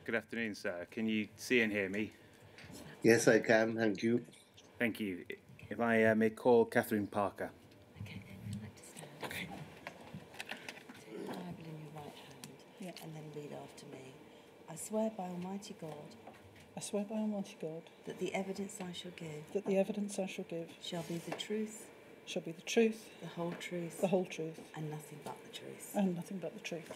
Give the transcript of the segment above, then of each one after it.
Good afternoon, sir. Can you see and hear me? Yes, I can. Thank you. Thank you. If I may call Kathryn Parker. Okay, you'd like to stand. Okay. Take the Bible in your right hand and then read after me. I swear by Almighty God I swear by Almighty God that the evidence I shall give that the evidence I shall give shall be the truth, shall be the truth, the whole truth, the whole truth, and nothing but the truth. and nothing but the truth.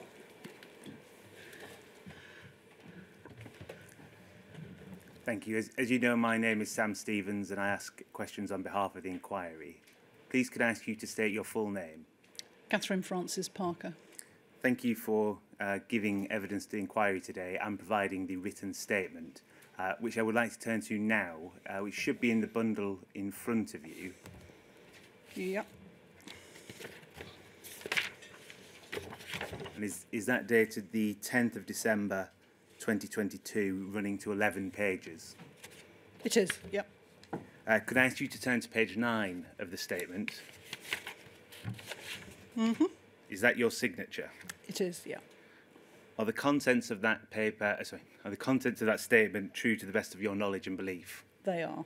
Thank you. As you know, my name is Sam Stevens and I ask questions on behalf of the inquiry. Please could I ask you to state your full name? Kathryn Francis Parker. Thank you for giving evidence to the inquiry today and providing the written statement, which I would like to turn to now, which should be in the bundle in front of you. Yep. And is that dated the 10th of December 2022, running to 11 pages? It is, yep. Could I ask you to turn to page 9 of the statement? Mm-hmm. Is that your signature? It is, yeah. Are the contents of that paper, are the contents of that statement true to the best of your knowledge and belief? They are.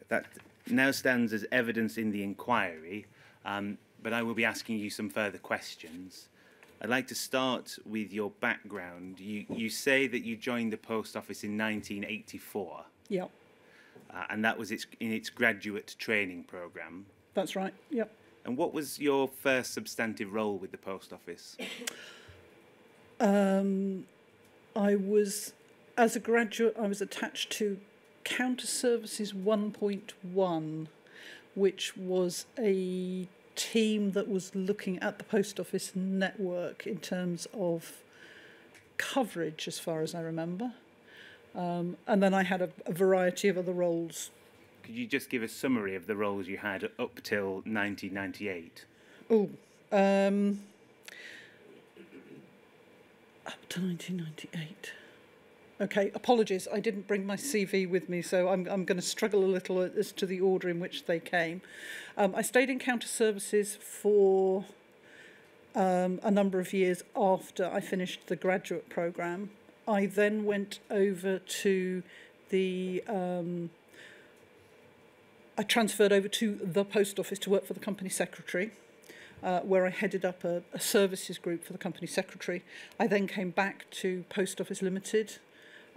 That now stands as evidence in the inquiry, but I will be asking you some further questions. I'd like to start with your background. You say that you joined the post office in 1984. Yep. And that was in its graduate training programme. That's right, yep. And what was your first substantive role with the post office? As a graduate, I was attached to Counter Services 1.1, which was a team that was looking at the post office network in terms of coverage, as far as I remember. And then I had a variety of other roles. Could you just give a summary of the roles you had up till 1998? Oh, up to 1998. Okay, apologies, I didn't bring my CV with me, so I'm going to struggle a little as to the order in which they came. I stayed in Counter Services for a number of years after I finished the graduate programme. I then went over to I transferred over to the post office to work for the company secretary, where I headed up a services group for the company secretary. I then came back to Post Office Limited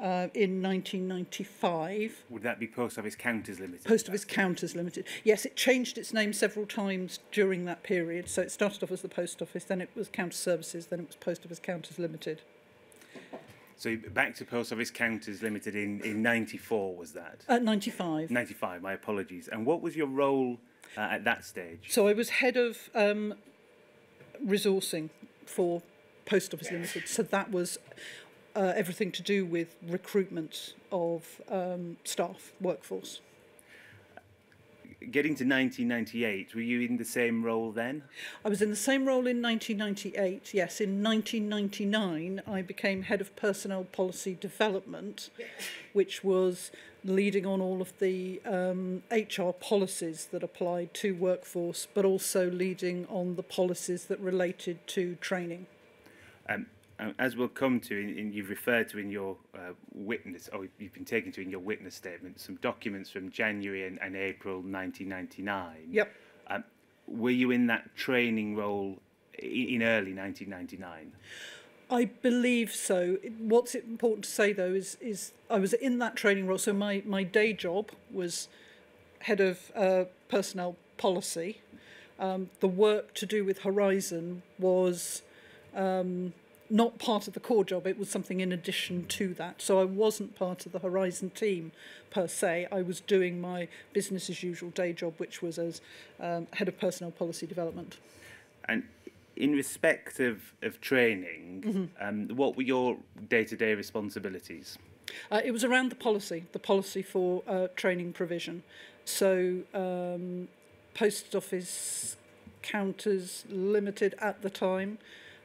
in 1995. Would that be Post Office Counters Limited? Post Office Counters Limited. Yes, it changed its name several times during that period. So it started off as the Post Office, then it was Counter Services, then it was Post Office Counters Limited. So back to Post Office Counters Limited in 94, was that? 95. 95, my apologies. And what was your role at that stage? So I was head of resourcing for Post Office Limited. So that was everything to do with recruitment of staff, workforce. Getting to 1998, were you in the same role then? I was in the same role in 1998, yes. In 1999, I became Head of Personnel Policy Development, which was leading on all of the HR policies that applied to workforce, but also leading on the policies that related to training. As we'll come to, you've referred to in your witness, or you've been taken to in your witness statement, some documents from January and April 1999. Yep. Were you in that training role in early 1999? I believe so. What's important to say, though, is I was in that training role. So my day job was Head of Personnel Policy. The work to do with Horizon was not part of the core job, it was something in addition to that. So I wasn't part of the Horizon team per se. I was doing my business as usual day job, which was as Head of Personnel Policy Development. And in respect of training, what were your day-to-day responsibilities? It was around the policy for training provision. So Post Office Counters Limited at the time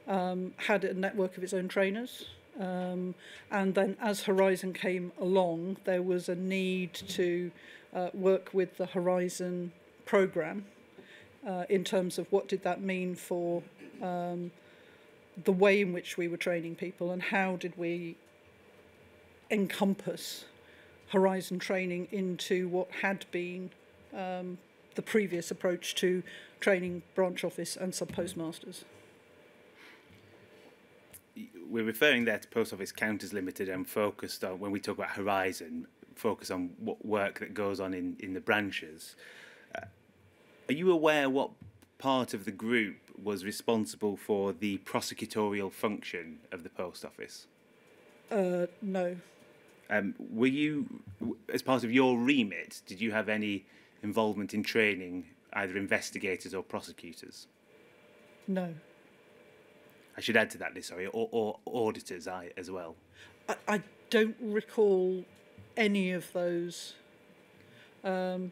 had a network of its own trainers. And then as Horizon came along, there was a need to work with the Horizon programme in terms of what did that mean for the way in which we were training people and how did we encompass Horizon training into what had been the previous approach to training branch office and sub-postmasters. We're referring there to Post Office Counters Limited and focused on, when we talk about Horizon, focus on what work that goes on in the branches. Are you aware what part of the group was responsible for the prosecutorial function of the Post Office? No. Were you, as part of your remit, did you have any involvement in training either investigators or prosecutors? No. I should add to that list, sorry, or auditors as well. I don't recall any of those. I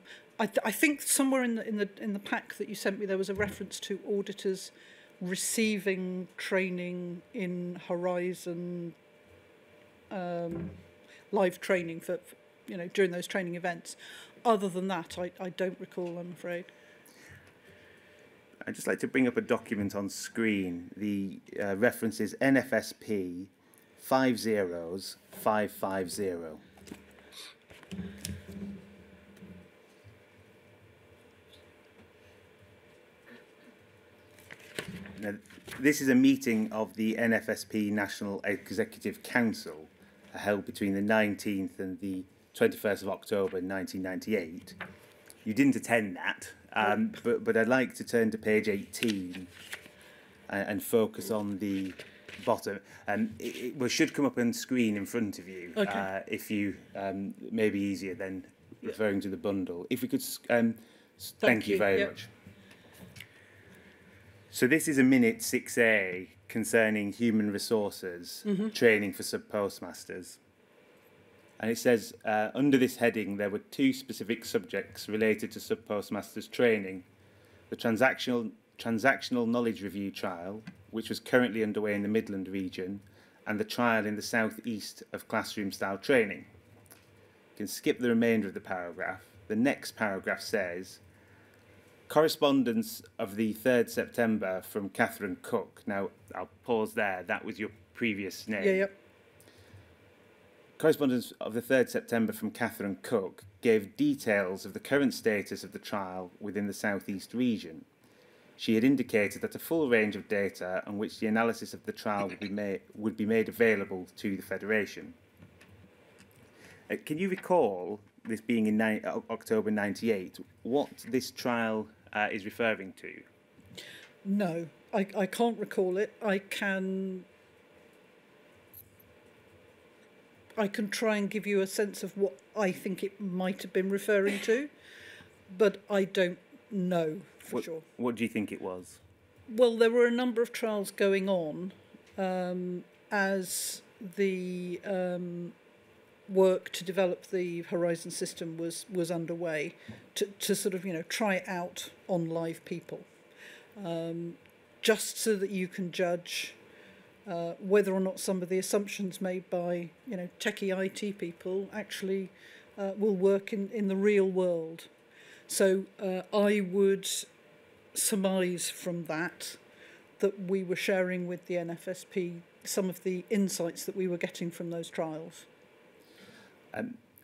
think somewhere in the pack that you sent me there was a reference to auditors receiving training in Horizon, live training for during those training events. Other than that, I don't recall, I'm afraid. I'd just like to bring up a document on screen. The reference is NFSP 50550. Now, this is a meeting of the NFSP National Executive Council held between the 19th and the 21st of October 1998. You didn't attend that, but I'd like to turn to page 18 and focus on the bottom. It should come up on screen in front of you. Okay. If you may be easier than referring to the bundle. If we could, thank you very much. So this is a minute 6A concerning human resources training for sub-postmasters. And it says, under this heading, there were two specific subjects related to sub-postmasters training. The transactional knowledge review trial, which was currently underway in the Midland region, and the trial in the southeast of classroom-style training. You can skip the remainder of the paragraph. The next paragraph says, correspondence of the 3rd September from Kathryn Cook. Now, I'll pause there. That was your previous name. Yeah, yep. Correspondence of the 3rd September from Kathryn Cook gave details of the current status of the trial within the southeast region. She had indicated that a full range of data on which the analysis of the trial would be made available to the Federation. Can you recall, this being in October 98, what this trial is referring to? No, I can't recall it. I can try and give you a sense of what I think it might have been referring to, but I don't know for sure. What do you think it was? Well, there were a number of trials going on as the work to develop the Horizon system was underway to sort of try it out on live people, just so that you can judge whether or not some of the assumptions made by techie IT people actually will work in the real world. So I would surmise from that we were sharing with the NFSP some of the insights that we were getting from those trials.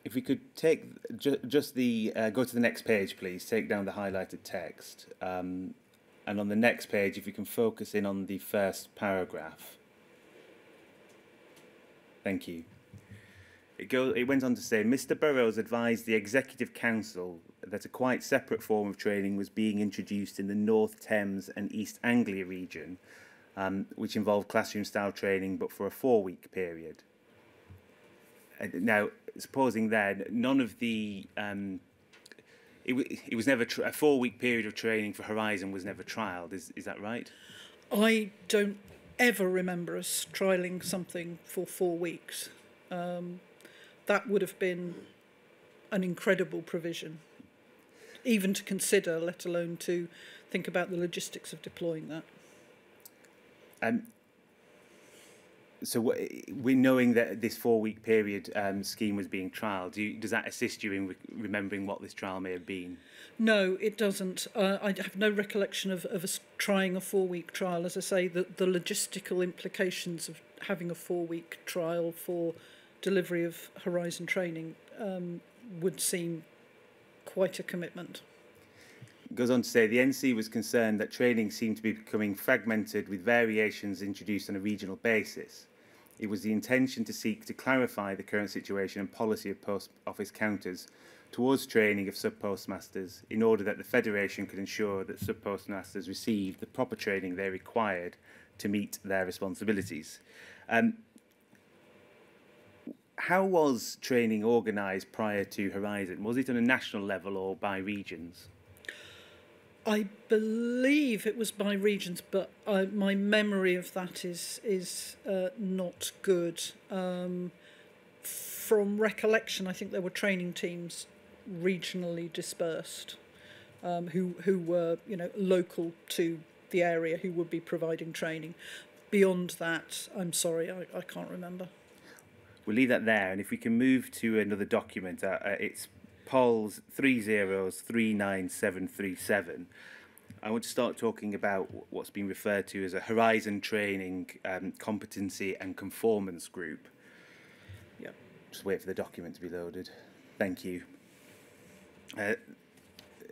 If we could take just the go to the next page, please. Take down the highlighted text, and on the next page, if you can focus in on the first paragraph. Thank you. It went on to say, Mr. Burrows advised the Executive Council that a quite separate form of training was being introduced in the North Thames and East Anglia region, which involved classroom-style training, but for a 4-week period. Now, supposing then, none of the... it was never... a 4-week period of training for Horizon was never trialled, is that right? I don't ever remember us trialling something for 4 weeks. That would have been an incredible provision, even to consider, let alone to think about the logistics of deploying that. So we're knowing that this 4-week period scheme was being trialled. Does that assist you in remembering what this trial may have been? No, it doesn't. I have no recollection of us trying a 4-week trial. As I say, the logistical implications of having a 4-week trial for delivery of Horizon training would seem quite a commitment. Goes on to say the NC was concerned that training seemed to be becoming fragmented with variations introduced on a regional basis. It was the intention to seek to clarify the current situation and policy of post office counters towards training of sub-postmasters in order that the Federation could ensure that sub-postmasters received the proper training they required to meet their responsibilities. How was training organised prior to Horizon? Was it on a national level or by regions? I believe it was by regions, but my memory of that is not good. From recollection, I think there were training teams regionally dispersed who were, local to the area, who would be providing training. Beyond that, I'm sorry, I can't remember. We'll leave that there, and if we can move to another document, it's POLS 3039737. I want to start talking about what's been referred to as a Horizon Training Competency and Conformance Group. Yep. Just wait for the document to be loaded. Thank you.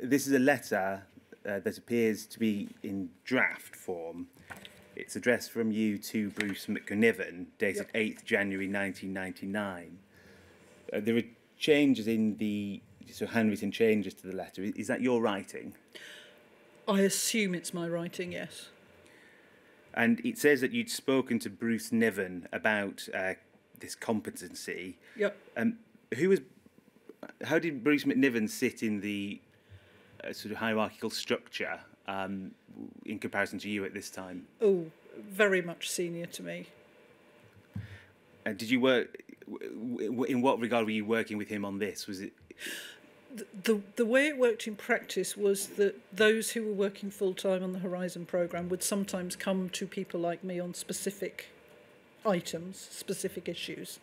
This is a letter that appears to be in draft form. It's addressed from you to Bruce McGoniven, dated 8th January 1999. There are changes in the handwritten changes to the letter. Is that your writing? I assume it's my writing, yes. And it says that you'd spoken to Bruce Niven about this competency. Yep. How did Bruce McNiven sit in the sort of hierarchical structure in comparison to you at this time? Oh, very much senior to me. Did you work? In what regard were you working with him on this? Was it? The way it worked in practice was that those who were working full-time on the Horizon programme would sometimes come to people like me on specific items, specific issues.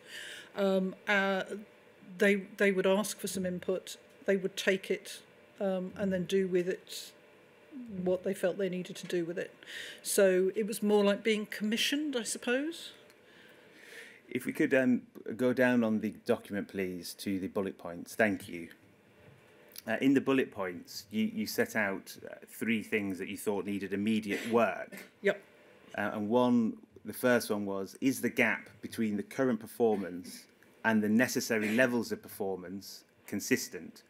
They would ask for some input, they would take it and then do with it what they felt they needed to do with it. So it was more like being commissioned, I suppose. If we could go down on the document, please, to the bullet points. Thank you. In the bullet points, you set out 3 things that you thought needed immediate work. Yep. And the first one was, is the gap between the current performance and the necessary levels of performance consistent?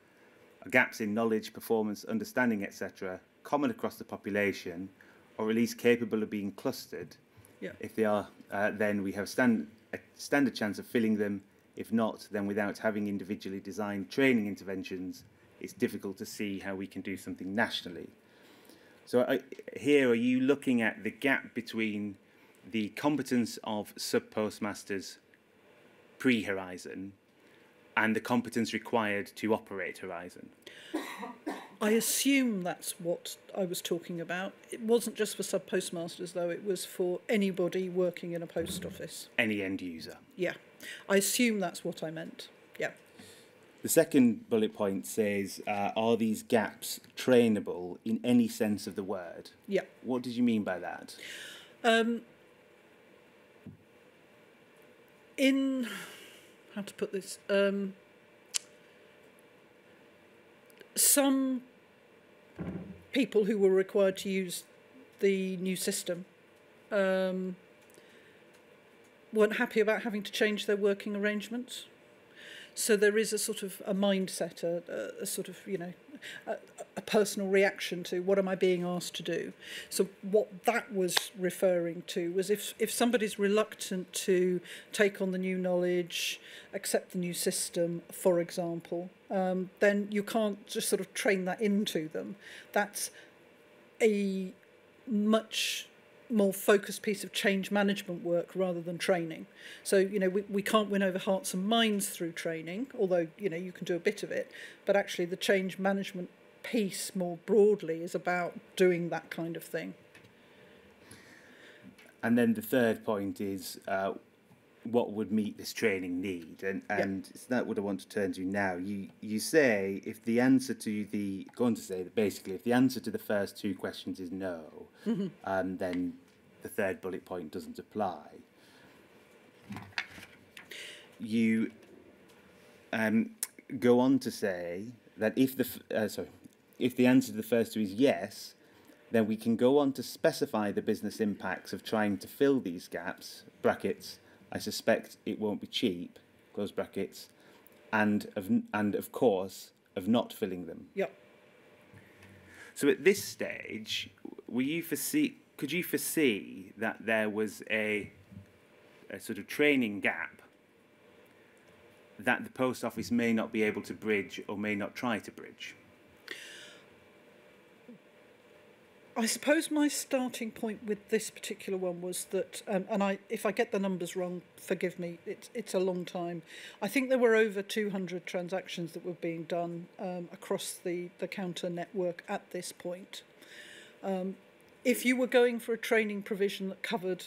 Are gaps in knowledge, performance, understanding, etc., common across the population, or at least capable of being clustered? Yep. If they are, then we have a standard chance of filling them. If not, then without having individually designed training interventions, it's difficult to see how we can do something nationally. So here, are you looking at the gap between the competence of sub-postmasters pre-Horizon and the competence required to operate Horizon? I assume that's what I was talking about. It wasn't just for sub-postmasters, though. It was for anybody working in a post office. Any end user? Yeah. I assume that's what I meant. Yeah. The second bullet point says, are these gaps trainable in any sense of the word? Yeah. What did you mean by that? How to put this? Some people who were required to use the new system weren't happy about having to change their working arrangements. So there is a sort of a mindset, a sort of, a personal reaction to what am I being asked to do. So what that was referring to was if somebody's reluctant to take on the new knowledge, accept the new system, for example, then you can't just sort of train that into them. That's a much more focused piece of change management work rather than training. So, we can't win over hearts and minds through training, although, you can do a bit of it, but actually the change management piece more broadly is about doing that kind of thing. And then the third point is what would meet this training need, and it's that what I want to turn to now. You say if the answer to the going to say that basically if the answer to the first two questions is no, then the third bullet point doesn't apply. You go on to say that if the answer to the first two is yes, then we can go on to specify the business impacts of trying to fill these gaps, brackets, I suspect it won't be cheap, close brackets, and of course, of not filling them. Yep. So at this stage, could you foresee that there was a sort of training gap that the post office may not be able to bridge or may not try to bridge? I suppose my starting point with this particular one was that, if I get the numbers wrong, forgive me, it's a long time. I think there were over 200 transactions that were being done across the counter network at this point. If you were going for a training provision that covered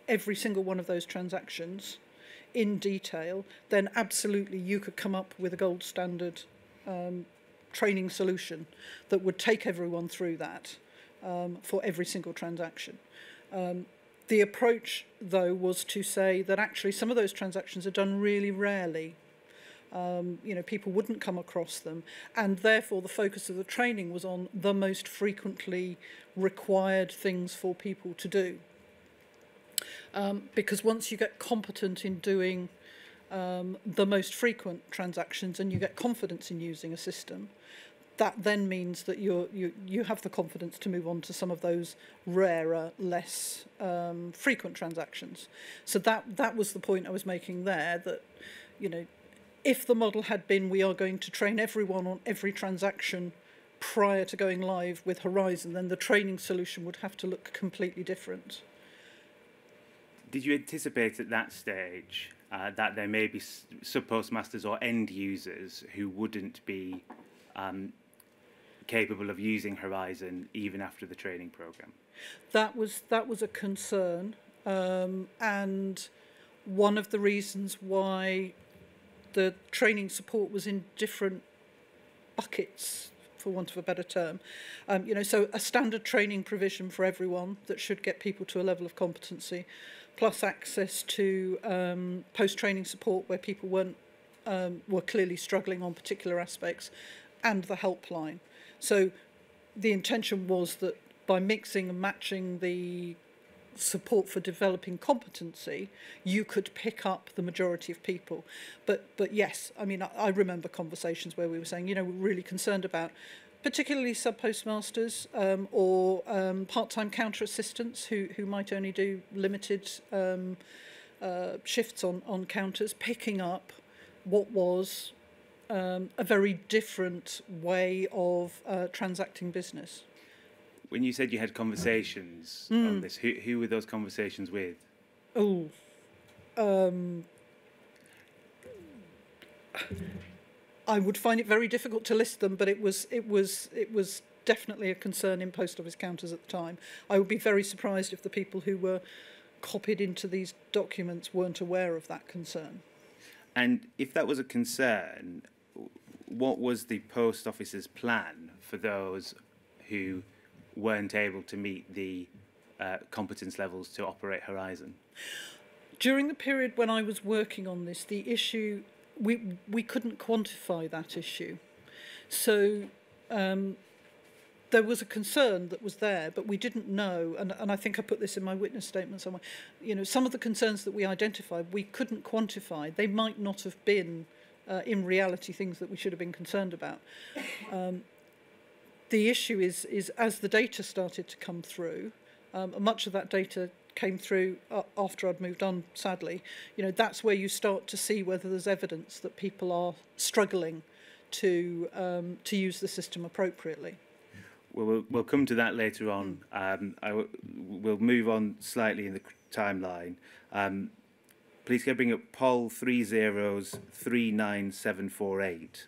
every single one of those transactions in detail, then absolutely you could come up with a gold standard training solution that would take everyone through that. For every single transaction. The approach, though, was to say that actually some of those transactions are done really rarely. People wouldn't come across them, and therefore the focus of the training was on the most frequently required things for people to do. Because once you get competent in doing the most frequent transactions and you get confidence in using a system, that then means that you have the confidence to move on to some of those rarer, less frequent transactions. So that was the point I was making there, that, if the model had been we are going to train everyone on every transaction prior to going live with Horizon, then the training solution would have to look completely different. Did you anticipate at that stage that there may be sub-postmasters or end users who wouldn't be capable of using Horizon even after the training program? That was a concern, and one of the reasons why the training support was in different buckets, for want of a better term. So a standard training provision for everyone that should get people to a level of competency, plus access to post-training support where people were clearly struggling on particular aspects, and the helpline. So the intention was that by mixing and matching the support for developing competency, you could pick up the majority of people. But yes, I remember conversations where we were saying, we're really concerned about particularly sub-postmasters or part-time counter assistants who might only do limited shifts on counters, picking up what was a very different way of transacting business. When you said you had conversations on this, who were those conversations with? I would find it very difficult to list them, but it was definitely a concern in post office counters at the time. I would be very surprised if the people who were copied into these documents weren't aware of that concern. And if that was a concern, what was the post office's plan for those who weren't able to meet the competence levels to operate Horizon? During the period when I was working on this, the issue, we couldn't quantify that issue. So there was a concern that was there, but we didn't know, and I think I put this in my witness statement somewhere, some of the concerns that we identified, we couldn't quantify. They might not have been, in reality, things that we should have been concerned about. The issue is as the data started to come through, much of that data came through after I'd moved on, sadly, that's where you start to see whether there's evidence that people are struggling to use the system appropriately. Well, we'll come to that later on. We'll move on slightly in the timeline. Please can I bring up Poll 3039748.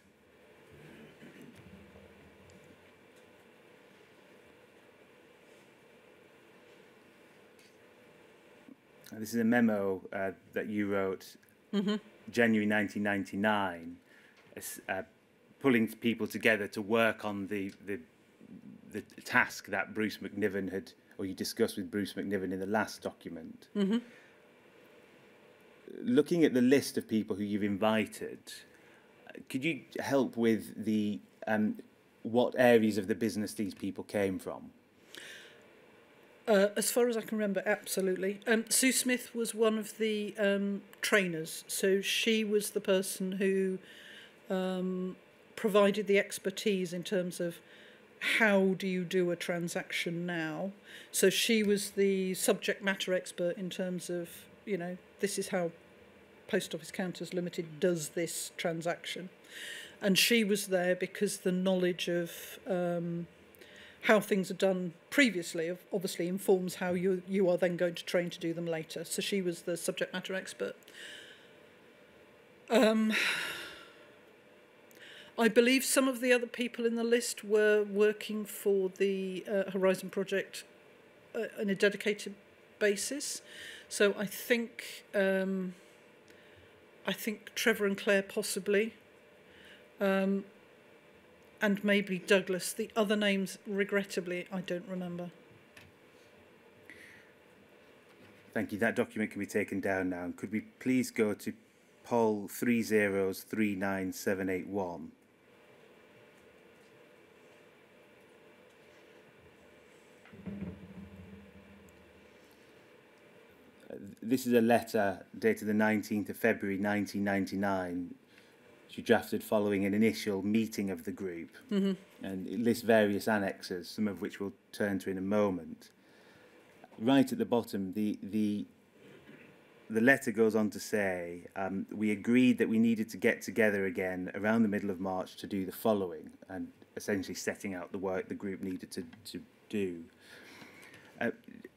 This is a memo that you wrote January 1999, pulling people together to work on the task that Bruce McNiven had, or you discussed with Bruce McNiven in the last document. Looking at the list of people who you've invited, could you help with the what areas of the business these people came from? As far as I can remember, absolutely. Sue Smith was one of the trainers, so she was the person who provided the expertise in terms of how do you do a transaction now. So she was the subject matter expert in terms of, you know, this is how Post Office Counters Limited does this transaction. And she was there because the knowledge of how things are done previously obviously informs how you are then going to train to do them later. So she was the subject matter expert. I believe some of the other people in the list were working for the Horizon project on a dedicated basis. So I think Trevor and Claire possibly. And maybe Douglas. The other names, regrettably, I don't remember. Thank you. That document can be taken down now. Could we please go to poll 3039781? This is a letter dated the 19th of February 1999. She drafted following an initial meeting of the group, and it lists various annexes, some of which we'll turn to in a moment. Right at the bottom, the letter goes on to say, we agreed that we needed to get together again around the middle of March to do the following, and essentially setting out the work the group needed to do.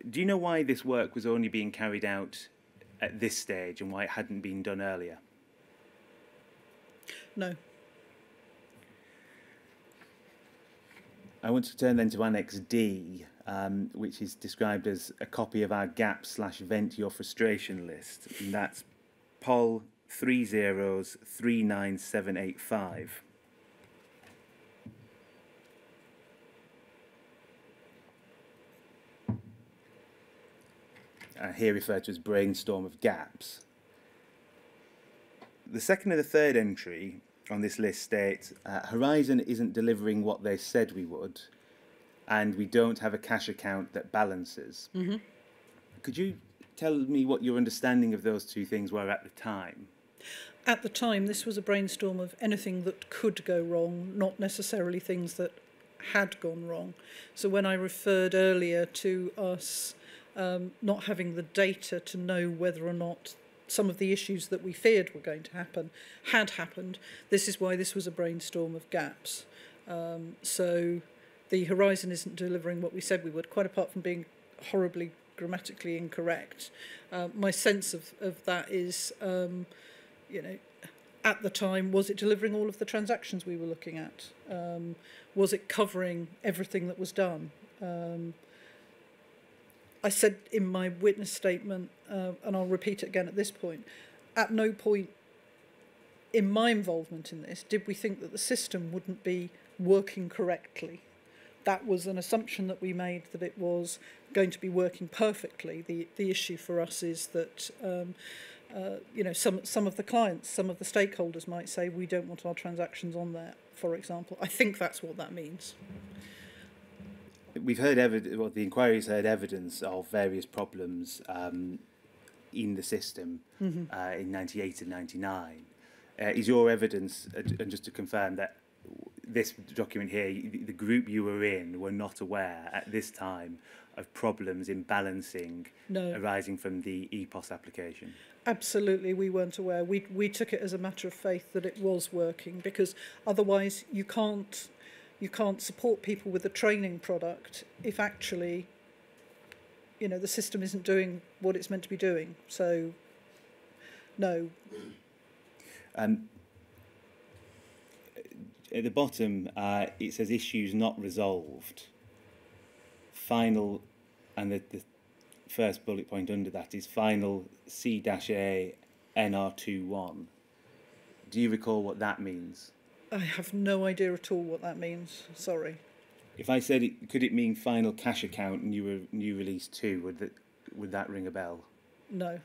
Do you know why this work was only being carried out at this stage and why it hadn't been done earlier? No. I want to turn then to Annex D, which is described as a copy of our gap/vent your frustration list, and that's POL 3039785. Here referred to as brainstorm of gaps. The second and the third entry on this list state, Horizon isn't delivering what they said we would, and we don't have a cash account that balances. Could you tell me what your understanding of those two things were at the time? At the time, this was a brainstorm of anything that could go wrong, not necessarily things that had gone wrong. So when I referred earlier to us not having the data to know whether or not some of the issues that we feared were going to happen had happened, this is why this was a brainstorm of gaps. So the Horizon isn't delivering what we said we would, quite apart from being horribly grammatically incorrect. My sense of that is, you know, at the time, was it delivering all of the transactions we were looking at? Was it covering everything that was done? I said in my witness statement, and I'll repeat it again at this point, at no point in my involvement in this did we think that the system wouldn't be working correctly. That was an assumption that we made, that it was going to be working perfectly. The issue for us is that you know, some of the clients, some of the stakeholders might say we don't want our transactions on there, for example. I think that's what that means. We've heard the inquiry's heard evidence of various problems in the system in 98 and 99. Is your evidence, and just to confirm that this document here, the group you were in were not aware at this time of problems in balancing arising from the EPOS application? Absolutely, we weren't aware. We took it as a matter of faith that it was working, because otherwise you can't support people with a training product if actually, you know, the system isn't doing what it's meant to be doing. So, no. At the bottom, it says issues not resolved. Final, and the first bullet point under that is final C-A NR21. Do you recall what that means? I have no idea at all what that means. Sorry. If I said it, could it mean final cash account and new release 2? Would that ring a bell? No.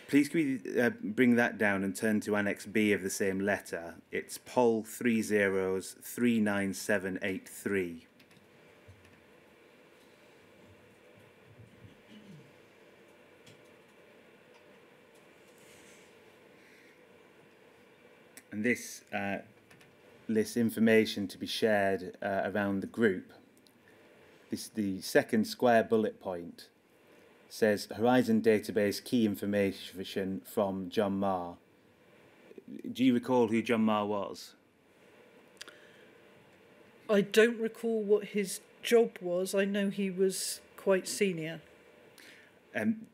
Please could we bring that down and turn to Annex B of the same letter. It's POL 3039783. And this lists information to be shared around the group. The second square bullet point says Horizon database key information from John Marr. Do you recall who John Marr was? I don't recall what his job was. I know he was quite senior.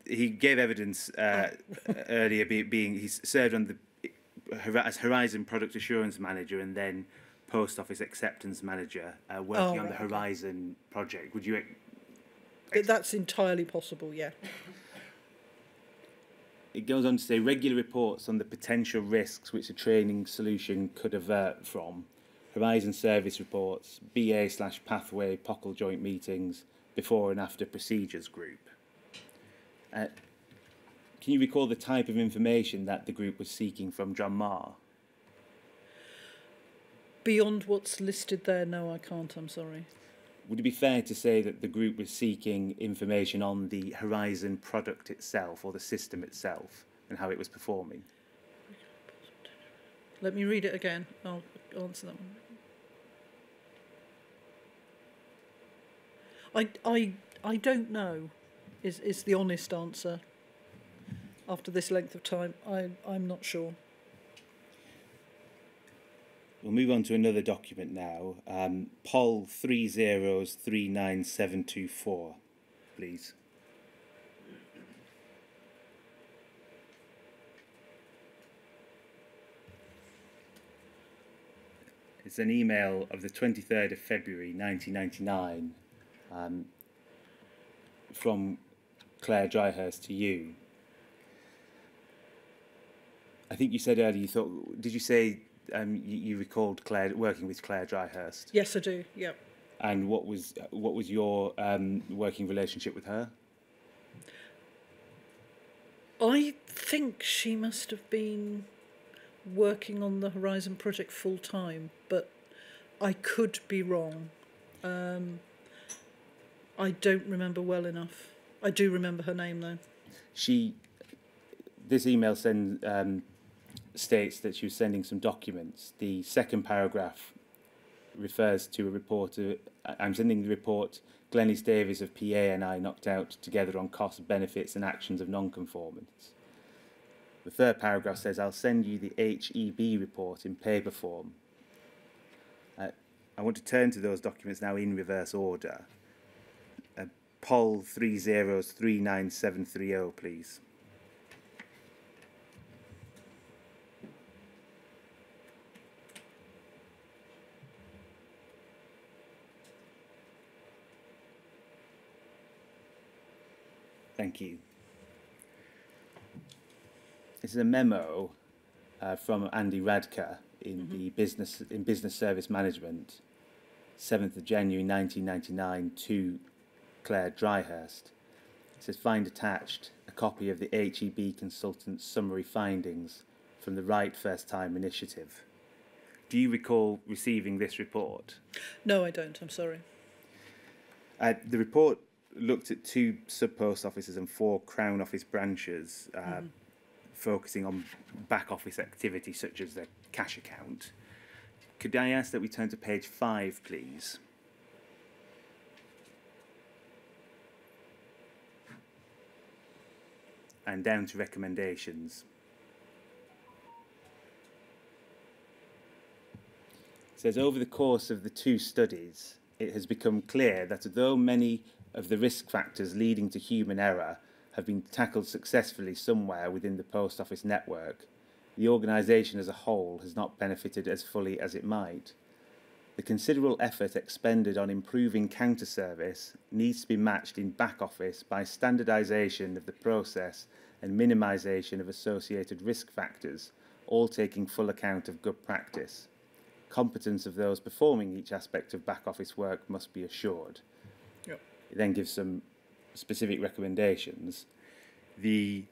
He gave evidence earlier, being he served on as Horizon Product Assurance Manager and then Post Office Acceptance Manager, working on the Horizon project. Would you? That's entirely possible, yeah. It goes on to say regular reports on the potential risks which a training solution could avert from. Horizon service reports, BA/pathway, POCL joint meetings, before and after procedures group. Can you recall the type of information that the group was seeking from John Marr? Beyond what's listed there, no, I can't, I'm sorry. Would it be fair to say that the group was seeking information on the Horizon product itself or the system itself and how it was performing? Let me read it again. I'll answer that one. I don't know is the honest answer. After this length of time, I'm not sure. We'll move on to another document now. POL 3039724, please. It's an email of the 23rd of February 1999 from Claire Dryhurst to you. I think you said earlier you thought, did you say you recalled Claire working with Claire Dryhurst? Yes, I do. Yeah. And what was your working relationship with her? I think she must have been working on the Horizon project full time, but I could be wrong. I don't remember well enough. I do remember her name though. This email states that she was sending some documents. The second paragraph refers to a report. I'm sending the report Glenys Davies of PA and I knocked out together on costs, benefits and actions of non-conformance. The third paragraph says, I'll send you the HEB report in paper form. I want to turn to those documents now in reverse order. POL 3039730, please. Thank you. This is a memo from Andy Radker in the business service management, 7th of January 1999 to Claire Dryhurst. It says, find attached a copy of the HEB consultant's summary findings from the Right First Time initiative. Do you recall receiving this report? No, I don't. I'm sorry. The report looked at 2 sub-post offices and 4 Crown Office branches, focusing on back office activity such as the cash account. Could I ask that we turn to page 5, please? And down to recommendations. It says, over the course of the 2 studies, it has become clear that although many of the risk factors leading to human error have been tackled successfully somewhere within the post office network, the organisation as a whole has not benefited as fully as it might. The considerable effort expended on improving counter service needs to be matched in back office by standardisation of the process and minimisation of associated risk factors, all taking full account of good practice. Competence of those performing each aspect of back office work must be assured. Yep. It then gives some specific recommendations. The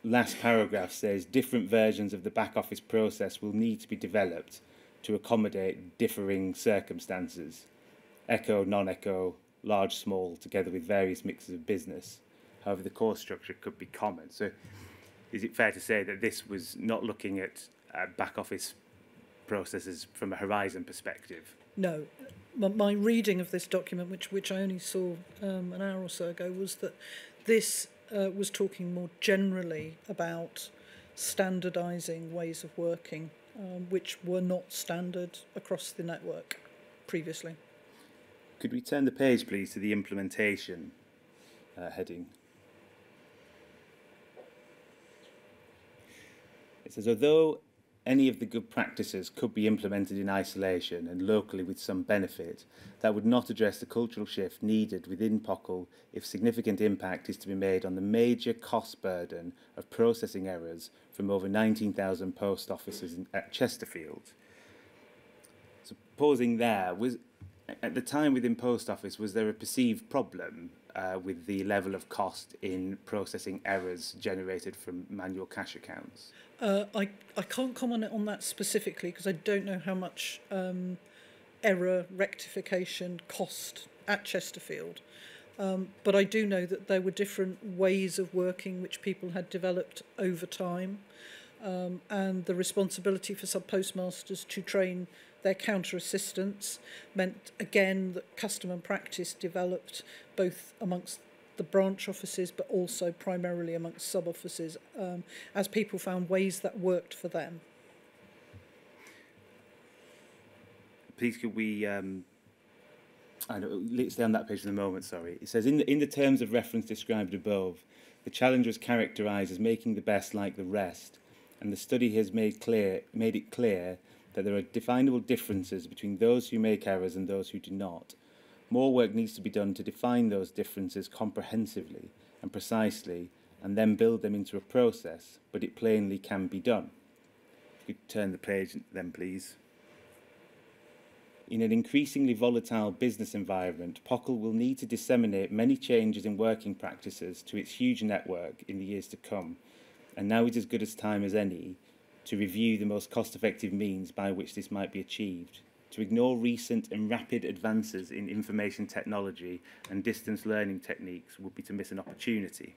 last paragraph says different versions of the back office process will need to be developed to accommodate differing circumstances, echo, non-echo, large, small, together with various mixes of business. However, the core structure could be common. So is it fair to say that this was not looking at back office processes from a Horizon perspective? No. My reading of this document, which I only saw an hour or so ago, was that this was talking more generally about standardising ways of working, which were not standard across the network previously. Could we turn the page, please, to the implementation heading? It says, although any of the good practices could be implemented in isolation and locally with some benefit, that would not address the cultural shift needed within POCL if significant impact is to be made on the major cost burden of processing errors from over 19,000 post offices at Chesterfield. So pausing there, at the time within Post Office, was there a perceived problem with the level of cost in processing errors generated from manual cash accounts? I can't comment on that specifically because I don't know how much error rectification cost at Chesterfield. But I do know that there were different ways of working which people had developed over time, and the responsibility for sub-postmasters to train their counter assistants meant again that custom and practice developed both amongst the branch offices but also primarily amongst sub-offices as people found ways that worked for them. Please could we, let's stay on that page for the moment, sorry. It says, in the terms of reference described above, the challenge was characterised as making the best like the rest, and the study has made it clear that there are definable differences between those who make errors and those who do not. More work needs to be done to define those differences comprehensively and precisely, and then build them into a process, but it plainly can be done. If you could turn the page then, please. In an increasingly volatile business environment, POCL will need to disseminate many changes in working practices to its huge network in the years to come, and now is as good a time as any to review the most cost-effective means by which this might be achieved. To ignore recent and rapid advances in information technology and distance learning techniques would be to miss an opportunity.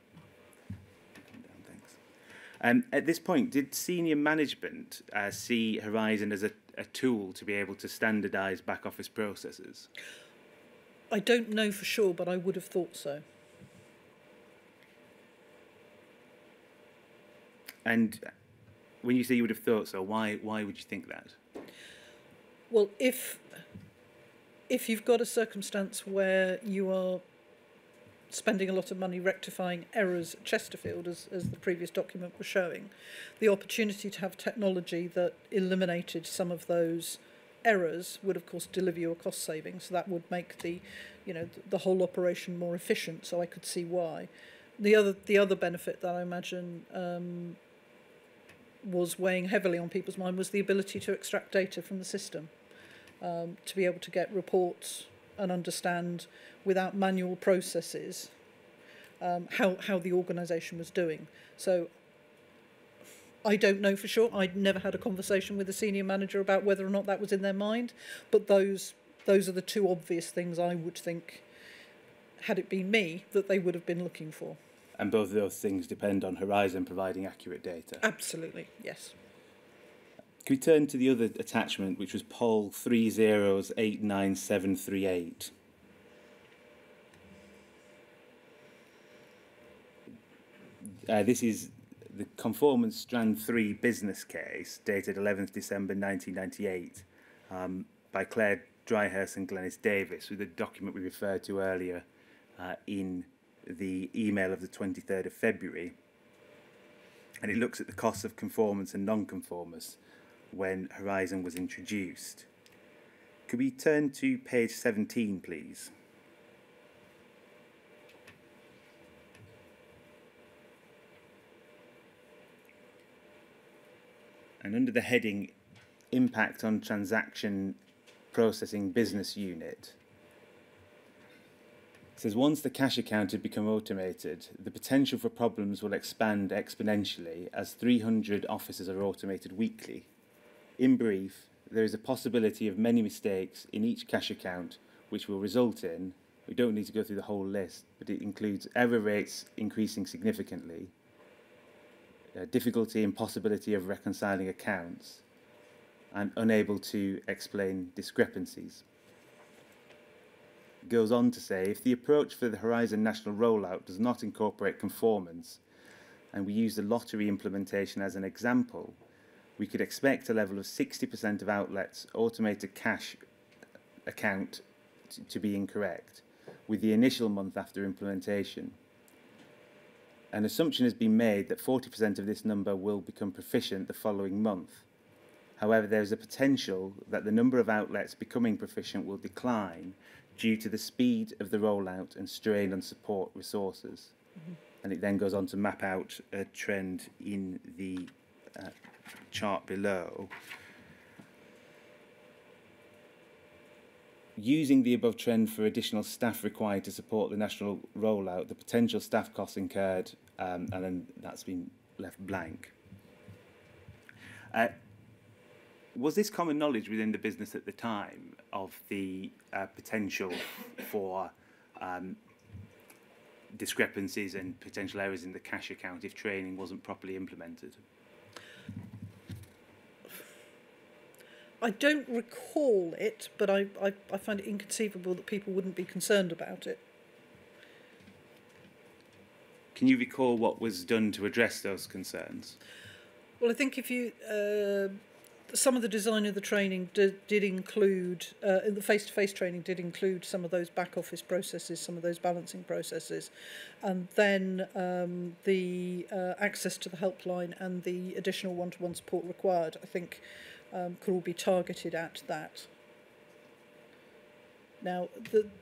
At this point, did senior management see Horizon as a tool to be able to standardise back office processes? I don't know for sure, but I would have thought so. And when you say you would have thought so, why would you think that? Well, if you've got a circumstance where you are spending a lot of money rectifying errors at Chesterfield, as the previous document was showing, the opportunity to have technology that eliminated some of those errors would, of course, deliver you a cost saving. So that would make the whole operation more efficient. So I could see why. The other benefit that I imagine was weighing heavily on people's mind was the ability to extract data from the system, to be able to get reports and understand without manual processes how the organisation was doing. So I don't know for sure. I'd never had a conversation with a senior manager about whether or not that was in their mind, but those are the two obvious things I would think, had it been me, that they would have been looking for. And both of those things depend on Horizon providing accurate data? Absolutely, yes. Can we turn to the other attachment, which was Poll 3089738? This is the Conformance Strand 3 business case, dated 11th December 1998, by Claire Dryhurst and Glenys Davis, with the document we referred to earlier in the email of the 23rd of February. And it looks at the costs of conformance and non-conformance when Horizon was introduced. Could we turn to page 17, please? And under the heading Impact on Transaction Processing Business Unit, it says once the cash account had become automated, the potential for problems will expand exponentially as 300 offices are automated weekly. In brief, there is a possibility of many mistakes in each cash account, which will result in, we don't need to go through the whole list, but it includes error rates increasing significantly, difficulty and possibility of reconciling accounts, and unable to explain discrepancies. It goes on to say, if the approach for the Horizon national rollout does not incorporate conformance, and we use the lottery implementation as an example, we could expect a level of 60% of outlets' automated cash account to be incorrect, with the initial month after implementation. An assumption has been made that 40% of this number will become proficient the following month. However, there is a potential that the number of outlets becoming proficient will decline due to the speed of the rollout and strain on support resources. Mm-hmm. And it then goes on to map out a trend in the chart below. Using the above trend for additional staff required to support the national rollout, the potential staff costs incurred, and then that's been left blank. Was this common knowledge within the business at the time of the potential for discrepancies and potential errors in the cash account if training wasn't properly implemented? I don't recall it, but I find it inconceivable that people wouldn't be concerned about it. Can you recall what was done to address those concerns? Well, I think if you... some of the design of the training did include, the face-to-face training did include some of those back office processes, some of those balancing processes, and then the access to the helpline and the additional one-to-one support required, I think, could all be targeted at that. Now,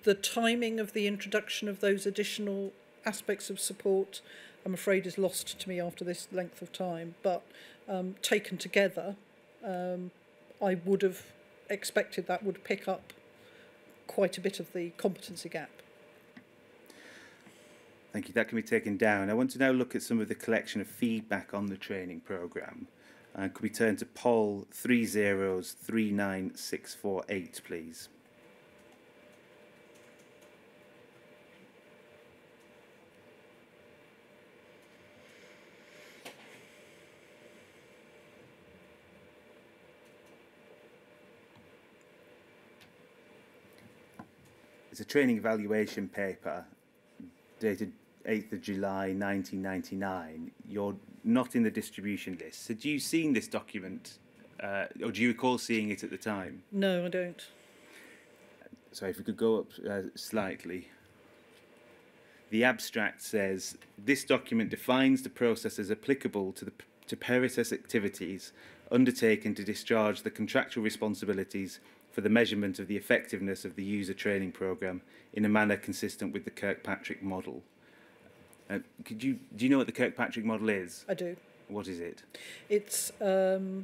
the timing of the introduction of those additional aspects of support, I'm afraid, is lost to me after this length of time, but taken together, I would have expected that would pick up quite a bit of the competency gap. Thank you. That can be taken down. I want to now look at some of the collection of feedback on the training programme. Could we turn to poll 3039648, please? It's a training evaluation paper dated 8th of July 1999. You're not in the distribution list. Had you seen this document, or do you recall seeing it at the time? No, I don't. Sorry, if we could go up slightly. The abstract says, this document defines the processes applicable to Peritas activities undertaken to discharge the contractual responsibilities for the measurement of the effectiveness of the user training programme in a manner consistent with the Kirkpatrick model. Do you know what the Kirkpatrick model is? I do. What is it? It's the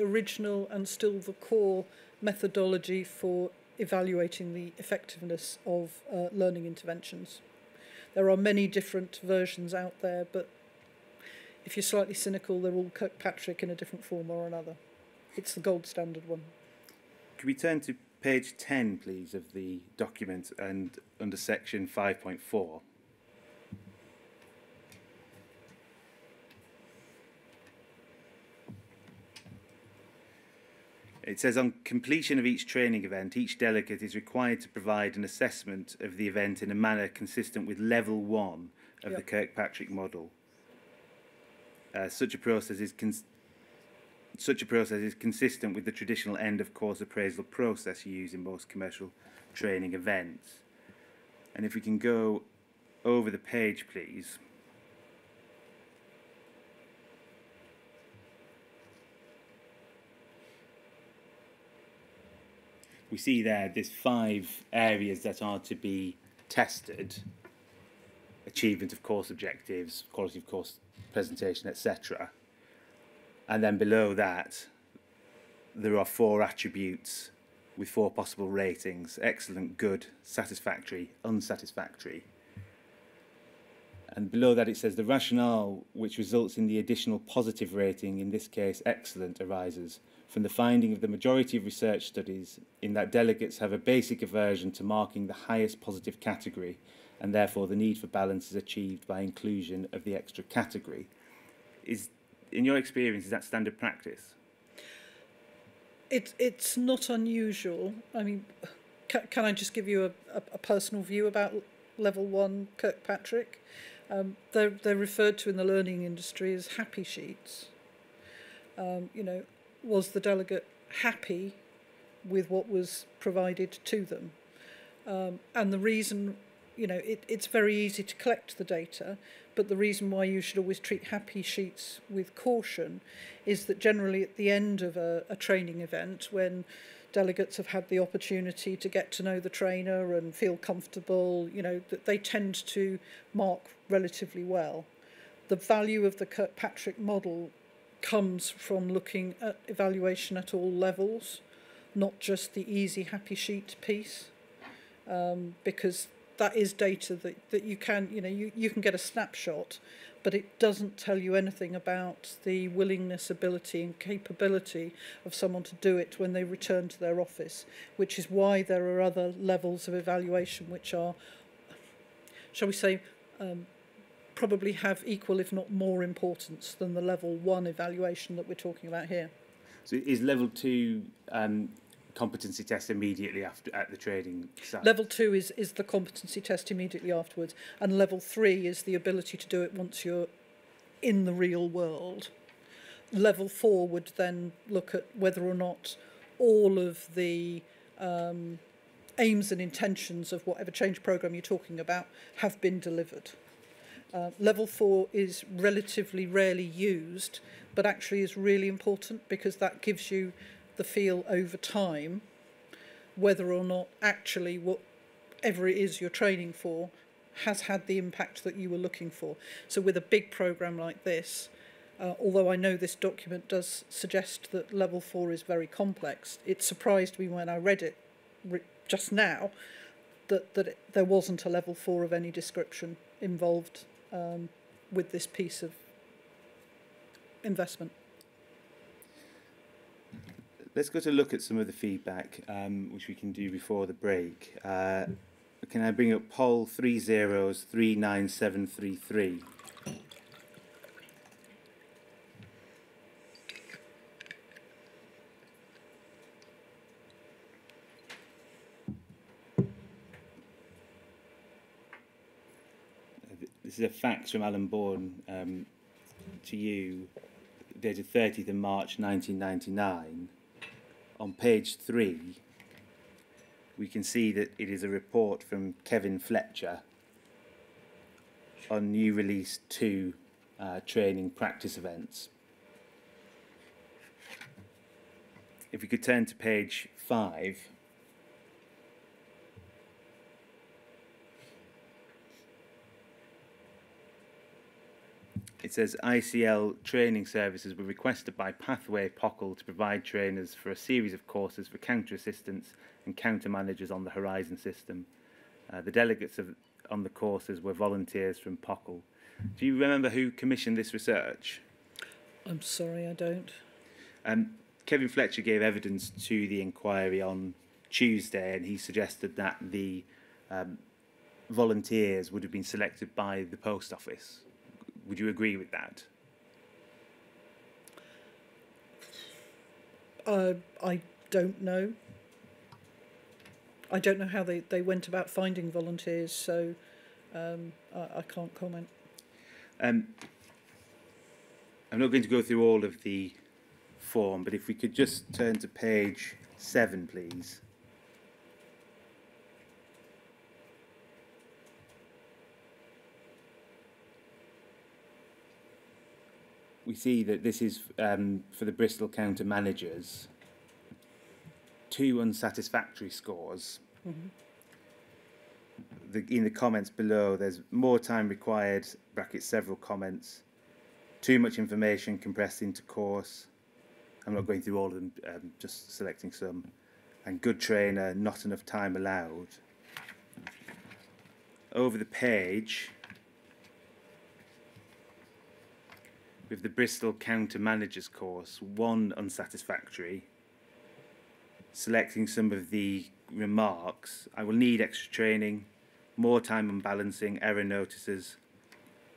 original and still the core methodology for evaluating the effectiveness of learning interventions. There are many different versions out there, but if you're slightly cynical, they're all Kirkpatrick in a different form or another. It's the gold standard one. Could we turn to page 10, please, of the document and under section 5.4? It says, on completion of each training event, each delegate is required to provide an assessment of the event in a manner consistent with level 1 of the Kirkpatrick model. Such a process is consistent with the traditional end-of-course appraisal process used in most commercial training events. And if we can go over the page, please. we see there's 5 areas that are to be tested: achievement of course objectives, quality of course presentation, etc. And then below that, there are 4 attributes with 4 possible ratings: excellent, good, satisfactory, unsatisfactory. And below that it says the rationale which results in the additional positive rating, in this case excellent, arises from the finding of the majority of research studies in that delegates have a basic aversion to marking the highest positive category, and therefore the need for balance is achieved by inclusion of the extra category. In your experience, is that standard practice? It's not unusual. I mean, can I just give you a personal view about level 1 Kirkpatrick? They're referred to in the learning industry as happy sheets. Was the delegate happy with what was provided to them? And the reason, it's very easy to collect the data, but the reason why you should always treat happy sheets with caution is that generally at the end of a training event, when delegates have had the opportunity to get to know the trainer and feel comfortable, that they tend to mark relatively well. The value of the Kirkpatrick model comes from looking at evaluation at all levels, not just the easy happy sheet piece, because that is data that you can, you can get a snapshot, but it doesn't tell you anything about the willingness, ability and capability of someone to do it when they return to their office, which is why there are other levels of evaluation which are, shall we say, probably have equal if not more importance than the level 1 evaluation that we're talking about here. So is level 2 competency test immediately after at the training site? Level 2 is the competency test immediately afterwards, and level 3 is the ability to do it once you're in the real world. Level 4 would then look at whether or not all of the aims and intentions of whatever change programme you're talking about have been delivered. Level 4 is relatively rarely used, but actually is really important because that gives you the feel over time whether or not actually whatever it is you're training for has had the impact that you were looking for. So with a big programme like this, although I know this document does suggest that level 4 is very complex, it surprised me when I read it just now that there wasn't a level 4 of any description involved with this piece of investment. Let's go to look at some of the feedback, which we can do before the break. Can I bring up poll 3039733? This is a fax from Alan Bourne to you, dated 30th of March 1999. On page 3, we can see that it is a report from Kevin Fletcher on new release 2 training practice events. If we could turn to page 5. It says ICL training services were requested by Pathway POCL to provide trainers for a series of courses for counter assistants and counter managers on the Horizon system. The delegates on the courses were volunteers from POCL. Do you remember who commissioned this research? I'm sorry, I don't. Kevin Fletcher gave evidence to the inquiry on Tuesday, and he suggested that the volunteers would have been selected by the post office. Would you agree with that? I don't know. I don't know how they went about finding volunteers, so I can't comment. I'm not going to go through all of the form, but if we could just turn to page 7, please. We see that this is for the Bristol counter managers. 2 unsatisfactory scores. In the comments below, there's more time required, brackets several comments, too much information compressed into course. I'm not going through all of them, just selecting some. And good trainer, not enough time allowed. Over the page, with the Bristol Counter Managers course, 1 unsatisfactory. Selecting some of the remarks, I will need extra training, more time on balancing, error notices.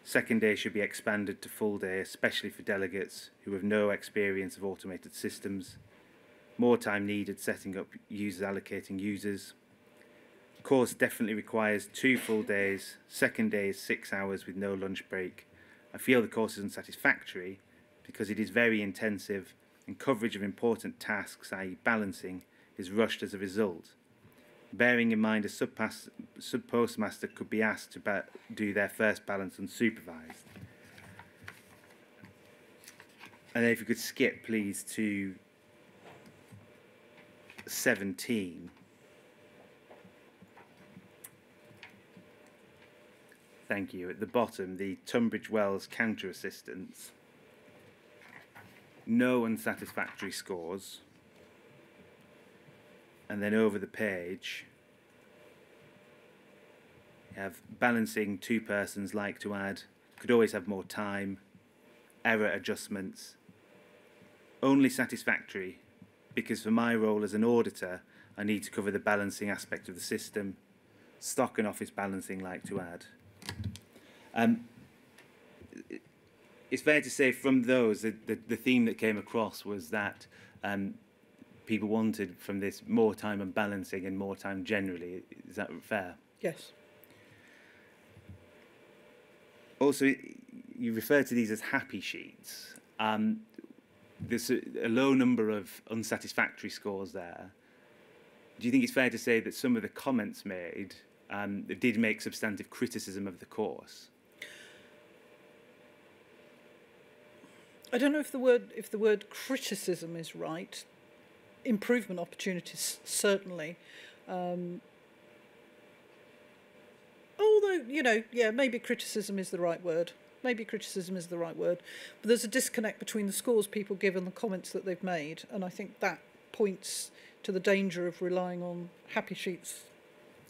Second day should be expanded to full day, especially for delegates who have no experience of automated systems. More time needed setting up users, allocating users. Course definitely requires 2 full days. Second day is 6 hours with no lunch break. I feel the course is unsatisfactory because it is very intensive and coverage of important tasks, i.e. balancing, is rushed as a result. Bearing in mind a sub-postmaster could be asked to do their first balance unsupervised. And then if you could skip, please, to 17. Thank you. At the bottom, the Tunbridge Wells counter assistants. No unsatisfactory scores. And then over the page, you have balancing 2 persons, like to add, could always have more time, error adjustments. Only satisfactory, because for my role as an auditor, I need to cover the balancing aspect of the system. Stock and office balancing, like to add. It's fair to say from those, the theme that came across was that people wanted from this more time on balancing and more time generally. Is that fair? Yes. Also, you refer to these as happy sheets. There's a low number of unsatisfactory scores there. Do you think it's fair to say that some of the comments made did make substantive criticism of the course? I don't know if the word criticism is right. Improvement opportunities, certainly. Although, maybe criticism is the right word. But there's a disconnect between the scores people give and the comments that they've made, and I think that points to the danger of relying on happy sheets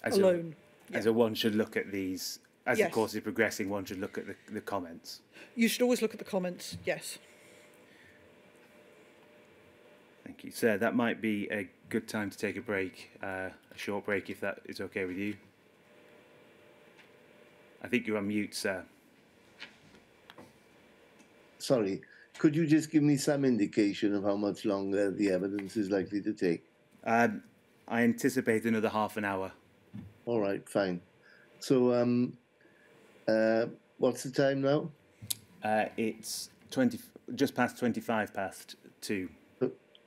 alone. As one should look at these, as the course is progressing, one should look at the comments. You should always look at the comments, yes. Thank you. Sir, that might be a good time to take a break, a short break, if that is okay with you. I think you're on mute, sir. Sorry, could you just give me some indication of how much longer the evidence is likely to take? I anticipate another half an hour. All right, fine. So, what's the time now? It's just past 25 past 2.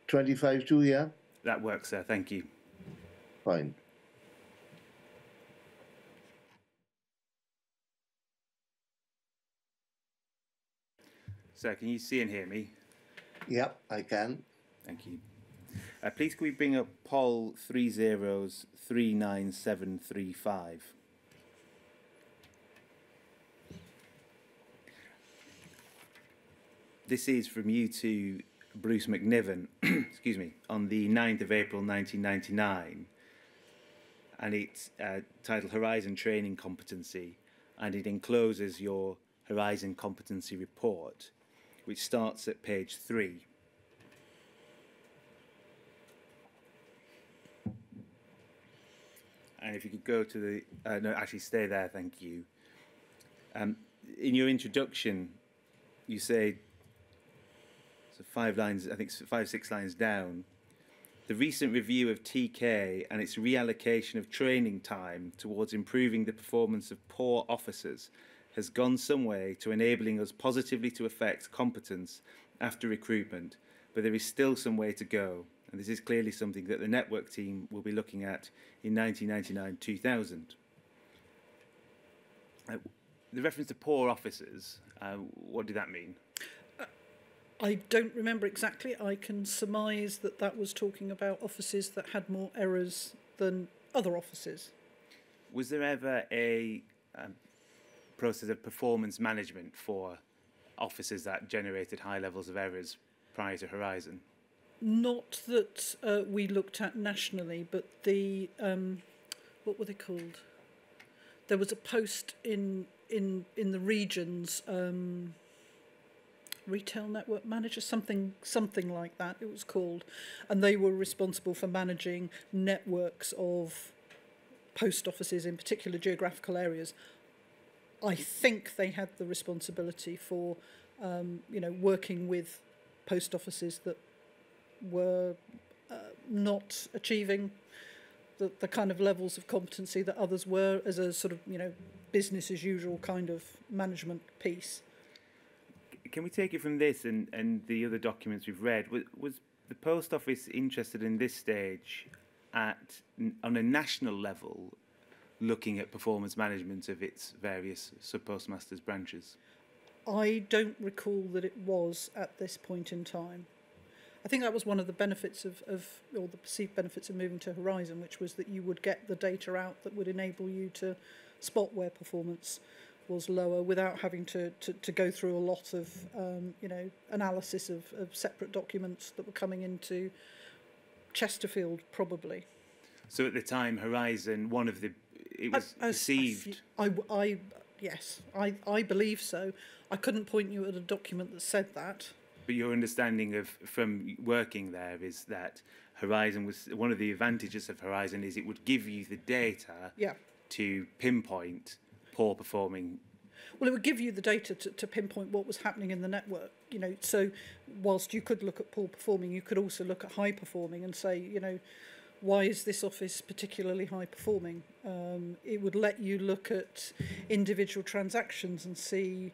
25 to, yeah? That works, sir. Thank you. Fine. Sir, can you see and hear me? Yep, I can. Thank you. Please can we bring up Poll 3039735? This is from you to Bruce McNiven, excuse me, on the 9th of April 1999, and it's titled Horizon Training Competency, and it encloses your Horizon Competency Report, which starts at page 3. And if you could go to the... no, actually stay there, thank you. In your introduction, you say, so 5 lines, I think 5, 6 lines down, the recent review of TK and its reallocation of training time towards improving the performance of poor officers has gone some way to enabling us positively to affect competence after recruitment, but there is still some way to go, and this is clearly something that the network team will be looking at in 1999-2000. The reference to poor officers, what did that mean? I don't remember exactly. I can surmise that that was talking about offices that had more errors than other offices. Was there ever a process of performance management for offices that generated high levels of errors prior to Horizon? Not that we looked at nationally, but the what were they called? There was a post in the regions, retail network manager, something like that. It was called, and they were responsible for managing networks of post offices in particular geographical areas. I think they had the responsibility for, working with post offices that were not achieving the kind of levels of competency that others were, as a sort of, business as usual kind of management piece. Can we take it from this and the other documents we've read? Was the Post Office interested in this stage on a national level, looking at performance management of its various sub-postmasters branches? I don't recall that it was at this point in time. I think that was one of the benefits or the perceived benefits of moving to Horizon, which was that you would get the data out that would enable you to spot where performance was lower without having to go through a lot of analysis of separate documents that were coming into Chesterfield, probably. So at the time, Horizon, it was perceived. Yes, I believe so. I couldn't point you at a document that said that. But your understanding from working there is that Horizon was one of the advantages of Horizon is it would give you the data to pinpoint poor performing. Well, it would give you the data to pinpoint what was happening in the network. So whilst you could look at poor performing, you could also look at high performing and say, why is this office particularly high performing? It would let you look at individual transactions and see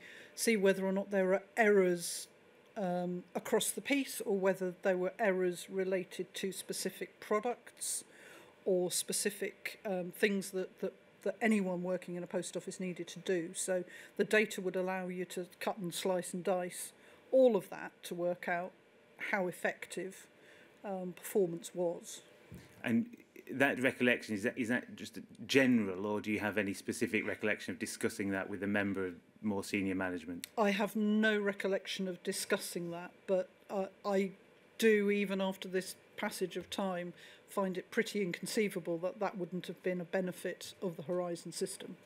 whether or not there are errors across the piece, or whether there were errors related to specific products or specific things that anyone working in a post office needed to do. So the data would allow you to cut and slice and dice all of that to work out how effective performance was. And that recollection, is that just general, or do you have any specific recollection of discussing that with a member of more senior management? I have no recollection of discussing that, but I do, even after this passage of time, find it pretty inconceivable that wouldn't have been a benefit of the Horizon system.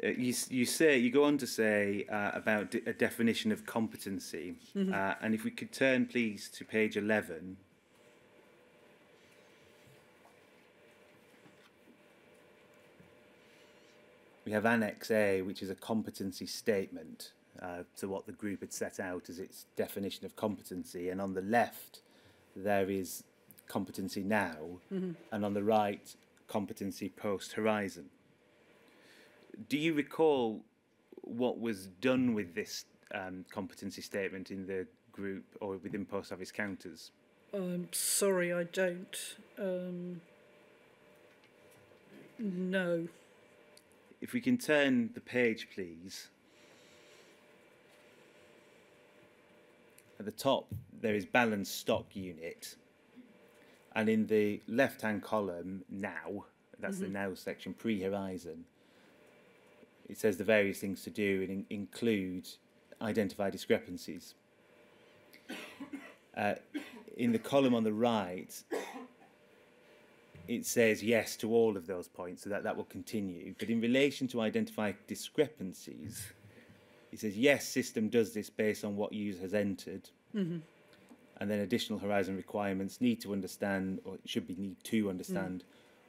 You go on to say about a definition of competency, and if we could turn, please, to page 11. We have Annex A, which is a competency statement to what the group had set out as its definition of competency. And on the left, there is competency now, and on the right, competency post-Horizon. Do you recall what was done with this competency statement in the group or within Post Office counters? Sorry, I don't. No. If we can turn the page, please. At the top, there is balance stock unit. And in the left-hand column, now, that's the now section, pre-Horizon, it says the various things to do and include identify discrepancies. In the column on the right, it says yes to all of those points, so that will continue. But in relation to identify discrepancies, it says, yes, system does this based on what user has entered. And then additional Horizon requirements need to understand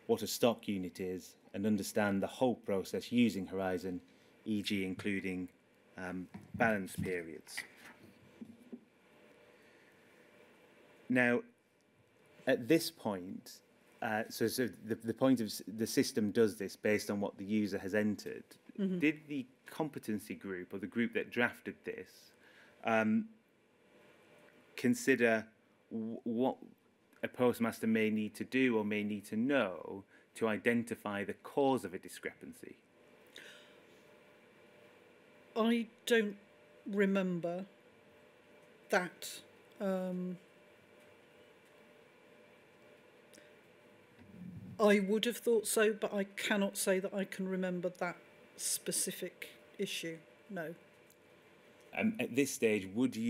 what a stock unit is and understand the whole process using Horizon, e.g. including balance periods. Now, at this point, so the point of the system does this based on what the user has entered. Did the competency group, or the group that drafted this, consider what a postmaster may need to do or may need to know to identify the cause of a discrepancy? I don't remember that I would have thought so, but I cannot say that I can remember that specific issue. No. At this stage, do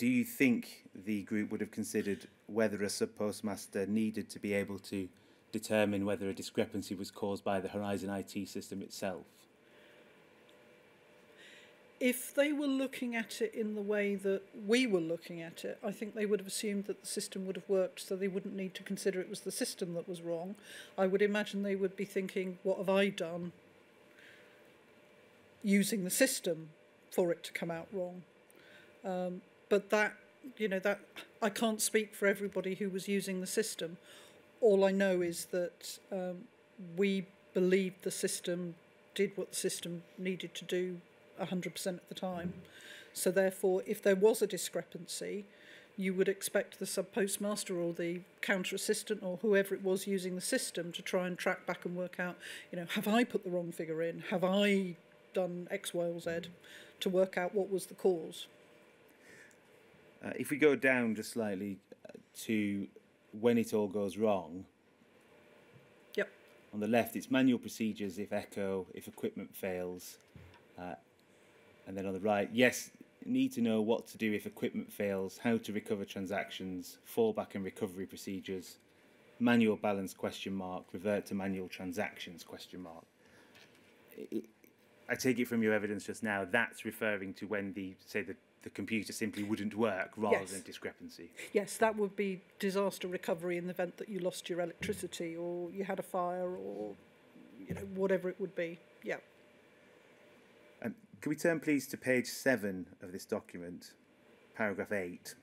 you think the group would have considered whether a sub-postmaster needed to be able to determine whether a discrepancy was caused by the Horizon IT system itself? If they were looking at it in the way that we were looking at it, I think they would have assumed that the system would have worked, so they wouldn't need to consider it was the system that was wrong. I would imagine they would be thinking, what have I done using the system for it to come out wrong? But that I can't speak for everybody who was using the system. All I know is that we believed the system did what the system needed to do 100% of the time. So therefore, if there was a discrepancy, you would expect the sub-postmaster or the counter assistant or whoever it was using the system to try and track back and work out, have I put the wrong figure in? Have I done X, Y, or Z to work out what was the cause? If we go down just slightly to when it all goes wrong. Yep. On the left, it's manual procedures if echo, if equipment fails. And then on the right, yes, need to know what to do if equipment fails, how to recover transactions, fallback and recovery procedures, manual balance ? Revert to manual transactions ? I take it from your evidence just now, that's referring to when the computer simply wouldn't work rather than discrepancy. Yes, that would be disaster recovery in the event that you lost your electricity or you had a fire or whatever it would be. Yeah. Can we turn please to page 7 of this document, paragraph 8.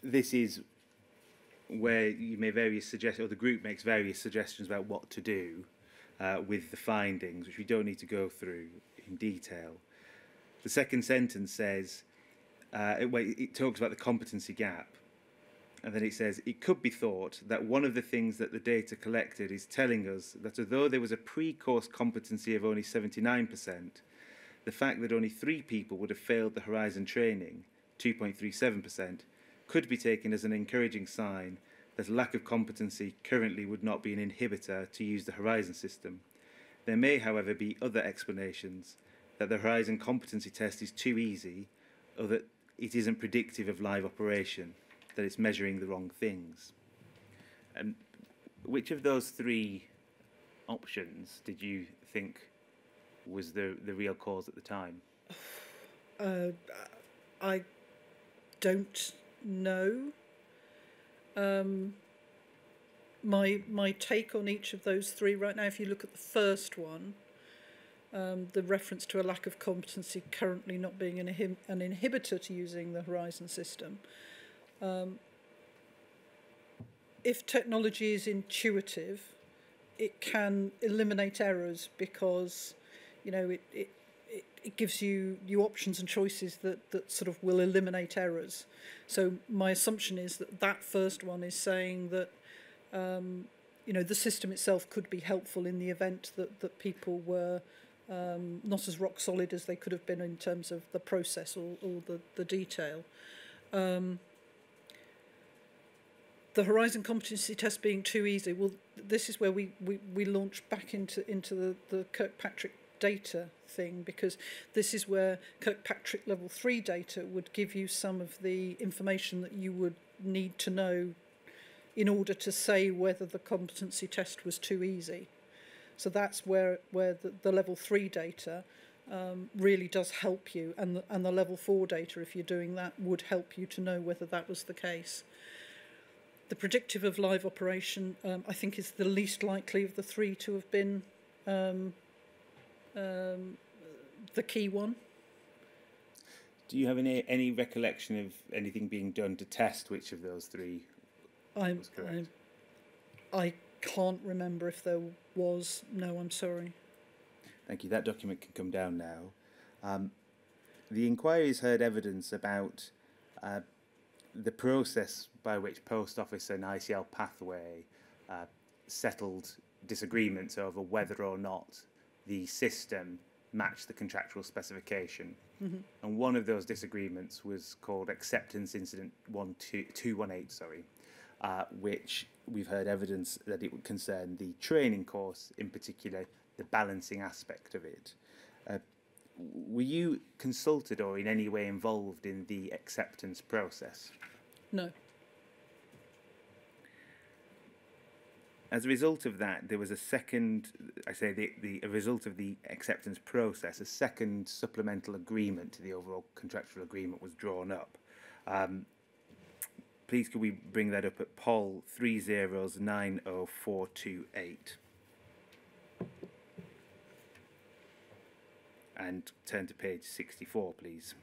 This is where you make various suggestions, or the group makes various suggestions about what to do with the findings, which we don't need to go through in detail. The second sentence says, it talks about the competency gap. And then it says, it could be thought that one of the things that the data collected is telling us that although there was a pre-course competency of only 79%, the fact that only 3 people would have failed the Horizon training, 2.37%, could be taken as an encouraging sign that a lack of competency currently would not be an inhibitor to use the Horizon system. There may, however, be other explanations, that the Horizon competency test is too easy, or that it isn't predictive of live operation, that it's measuring the wrong things. Which of those 3 options did you think was the real cause at the time? I don't know. My take on each of those 3 right now, if you look at the first one, the reference to a lack of competency currently not being an inhibitor to using the Horizon system. If technology is intuitive, it can eliminate errors because, it gives you options and choices that sort of will eliminate errors. So my assumption is that first one is saying that, the system itself could be helpful in the event that people were not as rock solid as they could have been in terms of the process or the detail. The Horizon competency test being too easy, well, this is where we launch back into the Kirkpatrick data thing, because this is where Kirkpatrick level 3 data would give you some of the information that you would need to know in order to say whether the competency test was too easy. So that's where the level 3 data really does help you, and the level 4 data, if you're doing that, would help you to know whether that was the case. The predictive of live operation, I think, is the least likely of the 3 to have been the key one. Do you have any recollection of anything being done to test which of those 3 was correct? I can't remember if there was. No, I'm sorry. Thank you. That document can come down now. The inquiry's heard evidence about the process by which Post Office and ICL Pathway settled disagreements over whether or not the system matched the contractual specification. And one of those disagreements was called Acceptance Incident 218, which we've heard evidence that it would concern the training course, in particular the balancing aspect of it. Were you consulted or in any way involved in the acceptance process? No. As a result of that, there was a second, a result of the acceptance process, a second supplemental agreement to the overall contractual agreement was drawn up. Please could we bring that up at Poll 3090428. And turn to page 64, please.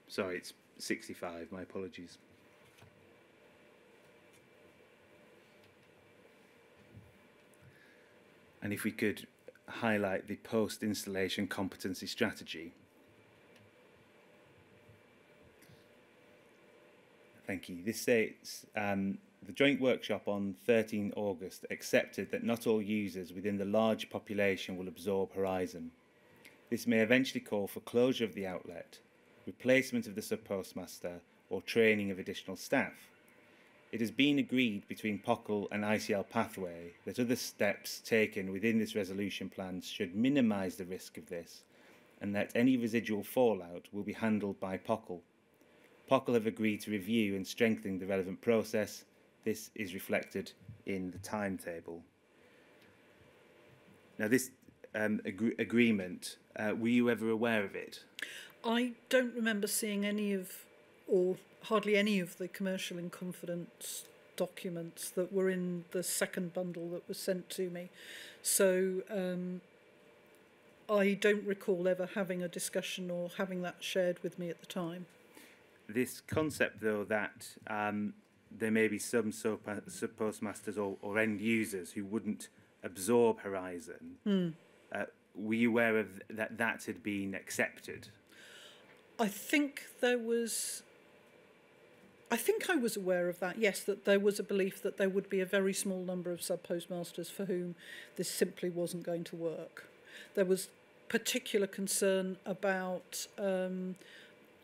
Sorry, it's 65, my apologies. And if we could highlight the post-installation competency strategy. Thank you. This states, the joint workshop on 13 August accepted that not all users within the large population will absorb Horizon. This may eventually call for closure of the outlet, replacement of the sub-postmaster, or training of additional staff. It has been agreed between POCL and ICL Pathway that other steps taken within this resolution plan should minimise the risk of this, and that any residual fallout will be handled by POCL. POCL have agreed to review and strengthen the relevant process. This is reflected in the timetable. Now, this agreement, were you ever aware of it? I don't remember seeing any of, or hardly any of, the commercial in confidence documents that were in the second bundle that was sent to me. So I don't recall ever having a discussion or having that shared with me at the time. This concept, though, that there may be some sub-postmasters or end users who wouldn't absorb Horizon, were you aware of that had been accepted? I think I was aware of that, yes, that there was a belief that there would be a very small number of sub-postmasters for whom this simply wasn't going to work. There was particular concern about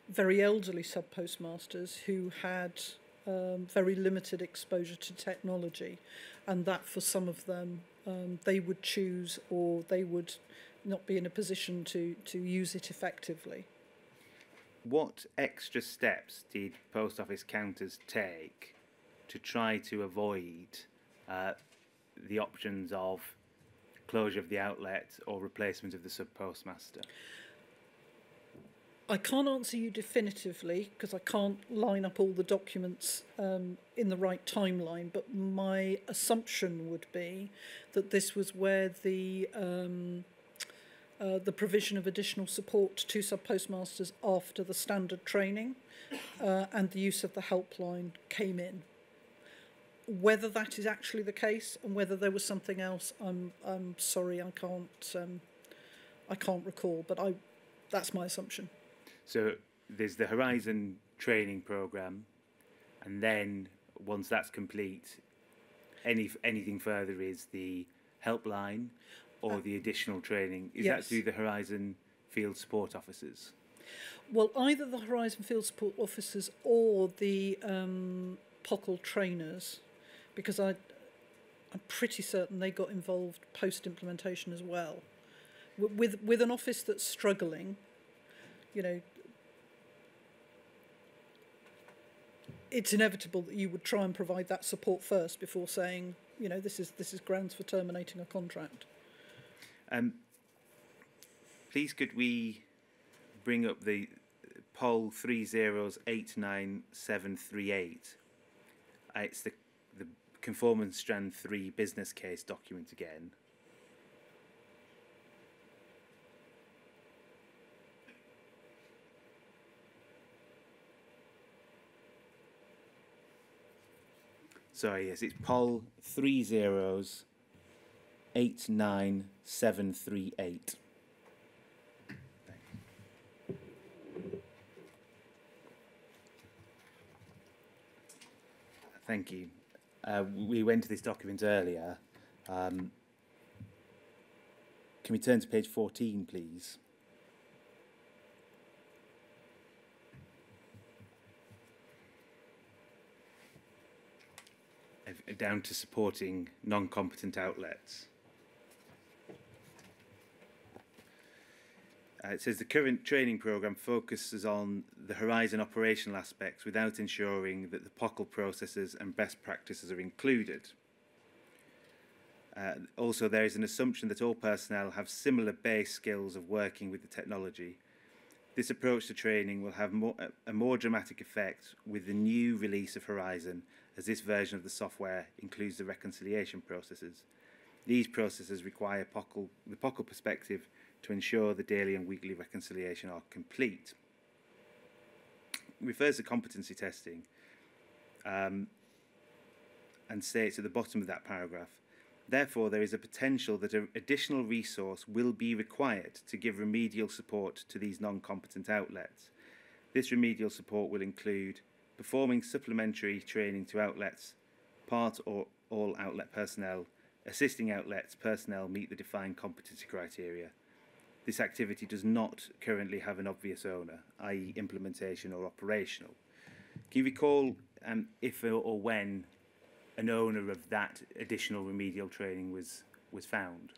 very elderly sub-postmasters who had very limited exposure to technology, and that for some of them they would choose, or they would not be in a position to use it effectively. What extra steps did post office counters take to try to avoid the options of closure of the outlet or replacement of the sub-postmaster? I can't answer you definitively because I can't line up all the documents in the right timeline, but my assumption would be that this was where the provision of additional support to sub-postmasters after the standard training and the use of the helpline came in. Whether that is actually the case and whether there was something else, I'm sorry, I can't recall, but that's my assumption. So there's the Horizon training programme, and then once that's complete, anything further is the helpline or the additional training. Is yes. that through the Horizon Field Support Officers? Well, either the Horizon Field Support Officers or the POCL trainers, because I'm pretty certain they got involved post-implementation as well. With an office that's struggling, you know, it's inevitable that you would try and provide that support first before saying, you know, this is grounds for terminating a contract. Please could we bring up the poll 3089738. It's the Conformance Strand 3 business case document again. Sorry, yes, it's poll 3089738. 89738. Thank you. We went to this document earlier. Can we turn to page 14, please? Down to supporting non-competent outlets. It says the current training programme focuses on the Horizon operational aspects without ensuring that the POCL processes and best practices are included. Also, there is an assumption that all personnel have similar base skills of working with the technology. This approach to training will have a more dramatic effect with the new release of Horizon, as this version of the software includes the reconciliation processes. These processes require the POCL perspective to ensure the daily and weekly reconciliation are complete. It refers to competency testing and states at the bottom of that paragraph, therefore there is a potential that an additional resource will be required to give remedial support to these non-competent outlets. This remedial support will include performing supplementary training to outlets, part or all outlet personnel, assisting outlets personnel meet the defined competency criteria. This activity does not currently have an obvious owner, i.e. implementation or operational. Can you recall if or when an owner of that additional remedial training was found?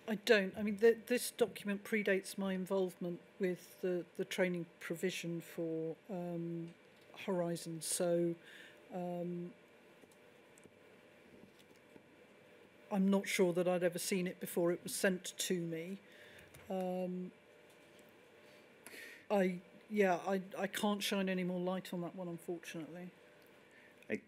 I don't. I mean, this document predates my involvement with the training provision for Horizon, so I'm not sure that I'd ever seen it before it was sent to me. I can't shine any more light on that one, unfortunately. It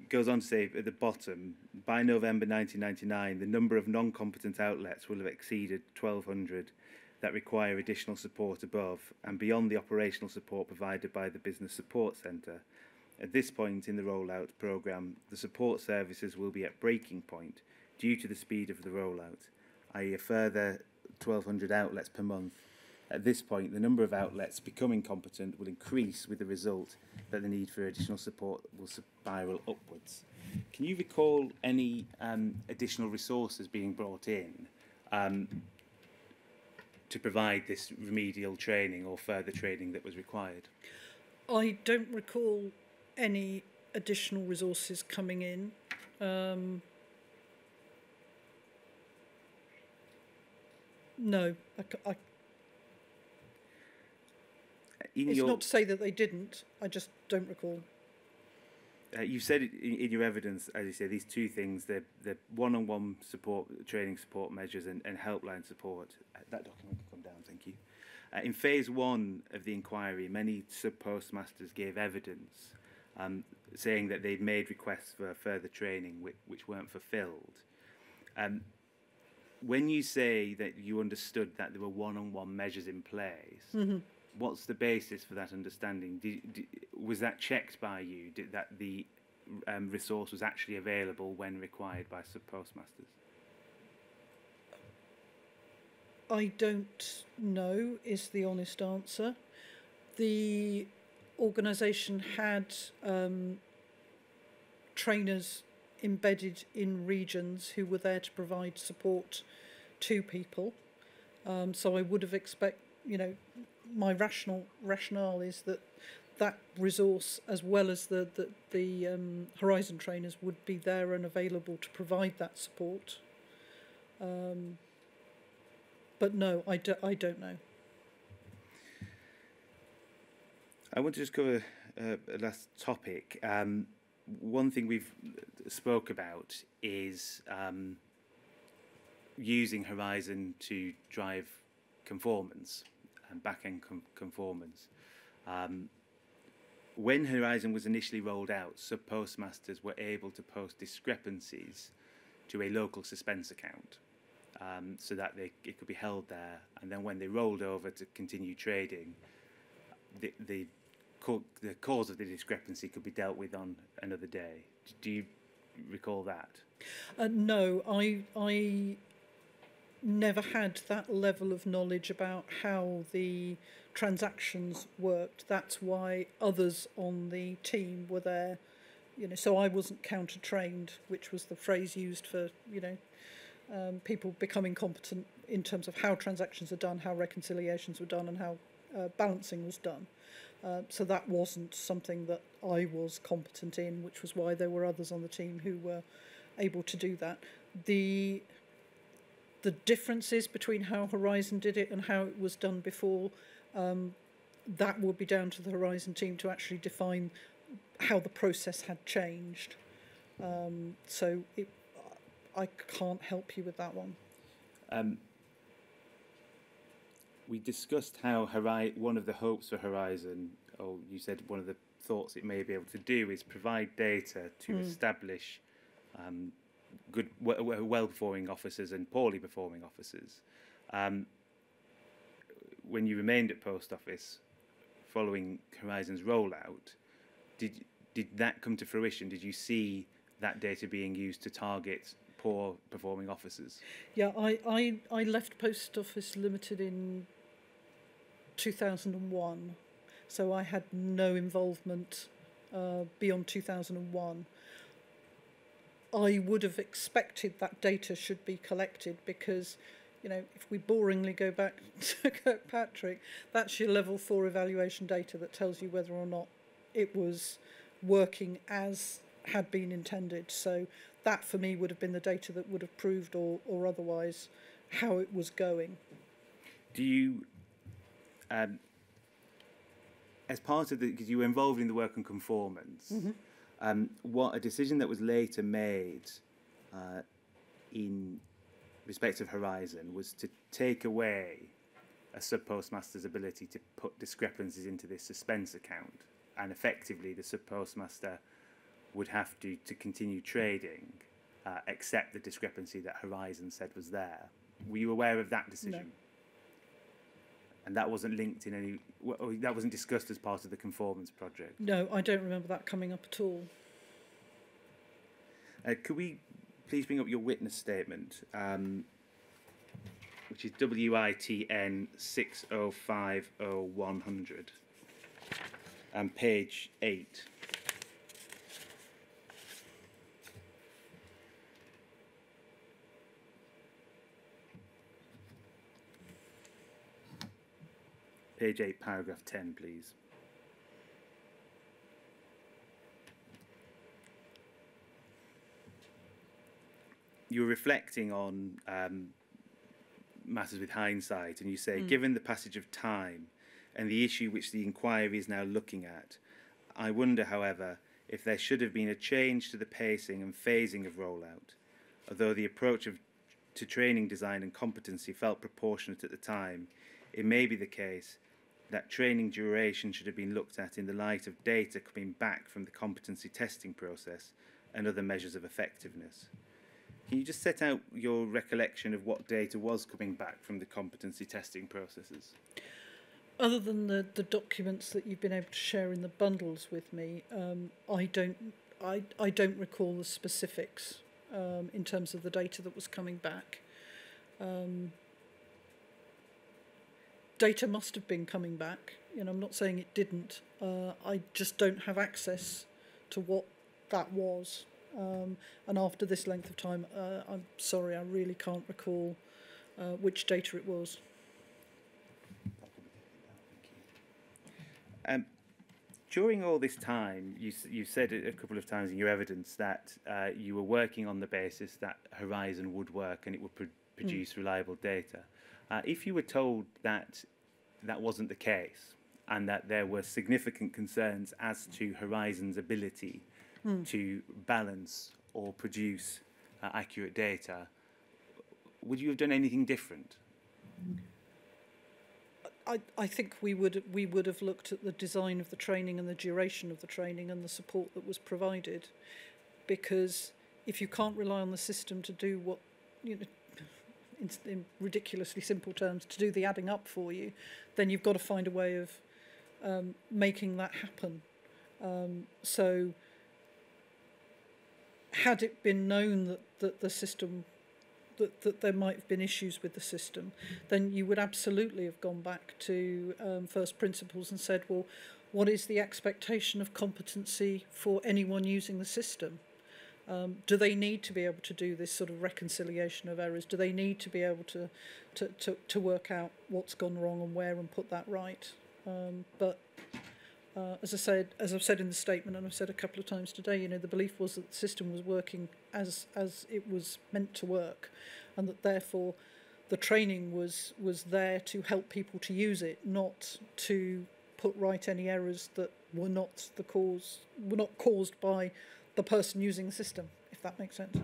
goes on to say at the bottom, by November 1999, the number of non-competent outlets will have exceeded 1,200 that require additional support above and beyond the operational support provided by the Business Support Centre. At this point in the rollout programme, the support services will be at breaking point due to the speed of the rollout, i.e. a further 1,200 outlets per month. At this point, the number of outlets becoming competent will increase, with the result that the need for additional support will spiral upwards. Can you recall any additional resources being brought in to provide this remedial training or further training that was required? I don't recall any additional resources coming in. No, it's not to say that they didn't. I just don't recall. You said it in your evidence, as you say, these two things: the one-on-one support, training support measures, and helpline support. That document can come down. Thank you. In phase one of the inquiry, many sub-postmasters gave evidence saying that they'd made requests for further training which weren't fulfilled. When you say that you understood that there were one-on-one measures in place, what's the basis for that understanding? Was that checked by you? Did that the resource was actually available when required by sub-postmasters? I don't know is the honest answer. The organisation had trainers embedded in regions who were there to provide support to people. So I would have my rationale is that resource, as well as the Horizon trainers, would be there and available to provide that support. But no, I don't know. I want to just cover a last topic. One thing we've spoke about is using Horizon to drive conformance and back-end conformance. When Horizon was initially rolled out, sub-postmasters were able to post discrepancies to a local suspense account so that it could be held there, and then when they rolled over to continue trading, the cause of the discrepancy could be dealt with on another day. Do you recall that? No, I never had that level of knowledge about how the transactions worked. That's why others on the team were there. So I wasn't counter-trained, which was the phrase used for, people becoming competent in terms of how transactions are done, how reconciliations were done, and how balancing was done. So that wasn't something that I was competent in, which was why there were others on the team who were able to do that. The differences between how Horizon did it and how it was done before, that would be down to the Horizon team to actually define how the process had changed. So I can't help you with that one. We discussed how one of the hopes for Horizon, or you said one of the thoughts it may be able to do, is provide data to establish good, well-performing officers and poorly performing officers. When you remained at Post Office following Horizon's rollout, did that come to fruition? Did you see that data being used to target poor performing officers? Yeah, I left Post Office Limited in 2001, so I had no involvement beyond 2001. I would have expected that data should be collected because, if we boringly go back to Kirkpatrick, that's your level 4 evaluation data that tells you whether or not it was working as had been intended. So that for me would have been the data that would have proved or otherwise how it was going. Do you, as part of because you were involved in the work on conformance, what a decision that was later made in respect of Horizon was to take away a sub-postmaster's ability to put discrepancies into this suspense account, and effectively the sub-postmaster would have to continue trading, accept the discrepancy that Horizon said was there. Were you aware of that decision? No. And that wasn't linked in any, that wasn't discussed as part of the conformance project? No, I don't remember that coming up at all. Could we please bring up your witness statement, which is WITN 6050-100, and page 8. Page 8, paragraph 10, please. You're reflecting on matters with hindsight, and you say, given the passage of time and the issue which the inquiry is now looking at, I wonder, however, if there should have been a change to the pacing and phasing of rollout, although the approach to training design and competency felt proportionate at the time. It may be the case that training duration should have been looked at in the light of data coming back from the competency testing process and other measures of effectiveness. Can you just set out your recollection of what data was coming back from the competency testing processes? Other than the documents that you've been able to share in the bundles with me, I don't recall the specifics in terms of the data that was coming back. Data must have been coming back. I'm not saying it didn't. I just don't have access to what that was. And after this length of time, I'm sorry, I really can't recall which data it was. During all this time, you said a couple of times in your evidence that you were working on the basis that Horizon would work and it would produce reliable data. If you were told that that wasn't the case and that there were significant concerns as to Horizon's ability to balance or produce accurate data, would you have done anything different? I think we would have looked at the design of the training and the duration of the training and the support that was provided, because if you can't rely on the system to do what, in ridiculously simple terms, to do the adding up for you, then you've got to find a way of making that happen. So had it been known that the system that there might have been issues with the system, then you would absolutely have gone back to first principles and said, well, what is the expectation of competency for anyone using the system? Do they need to be able to do this sort of reconciliation of errors? Do they need to be able to work out what's gone wrong and where and put that right? As I've said in the statement, and I've said a couple of times today, the belief was that the system was working as it was meant to work, and that therefore the training was there to help people to use it, not to put right any errors that were not caused by the person using the system, if that makes sense.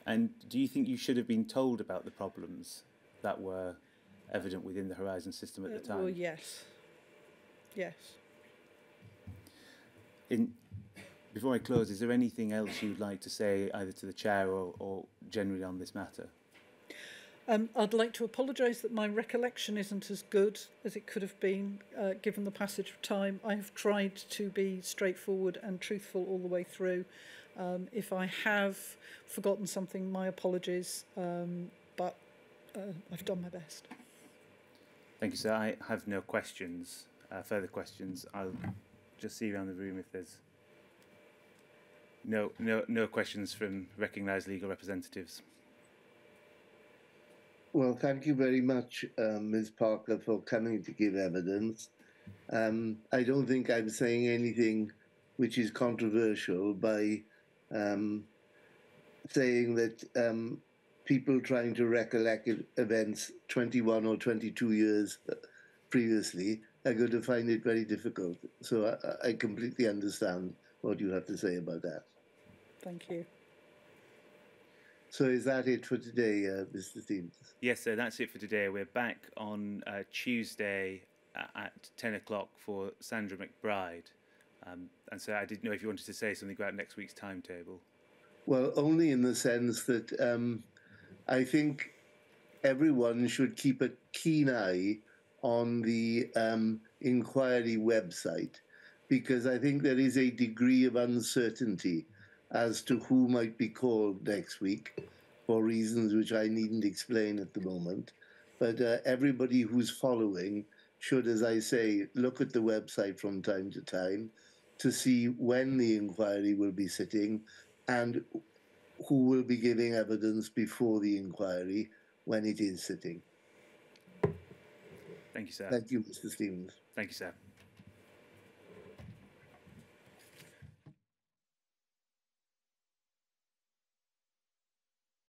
And do you think you should have been told about the problems that were evident within the Horizon system at the time? Well, yes. Before I close, is there anything else you'd like to say either to the chair or generally on this matter? I'd like to apologise that my recollection isn't as good as it could have been given the passage of time. I have tried to be straightforward and truthful all the way through. If I have forgotten something, my apologies, but I've done my best. Thank you, sir. I have no questions, further questions. I'll just see around the room if there's no questions from recognised legal representatives. Well, thank you very much, Ms. Parker, for coming to give evidence. I don't think I'm saying anything which is controversial by saying that people trying to recollect events 21 or 22 years previously are going to find it very difficult. So I completely understand what you have to say about that. Thank you. So is that it for today, Mr. Stevens? Yes, sir, that's it for today. We're back on Tuesday at 10 o'clock for Sandra McBride. And so I didn't know if you wanted to say something about next week's timetable. Well, only in the sense that I think everyone should keep a keen eye on the inquiry website, because I think there is a degree of uncertainty as to who might be called next week for reasons which I needn't explain at the moment. But everybody who's following should, as I say, look at the website from time to time to see when the inquiry will be sitting and who will be giving evidence before the inquiry when it is sitting. Thank you, sir. Thank you, Mr. Stevens. Thank you, sir.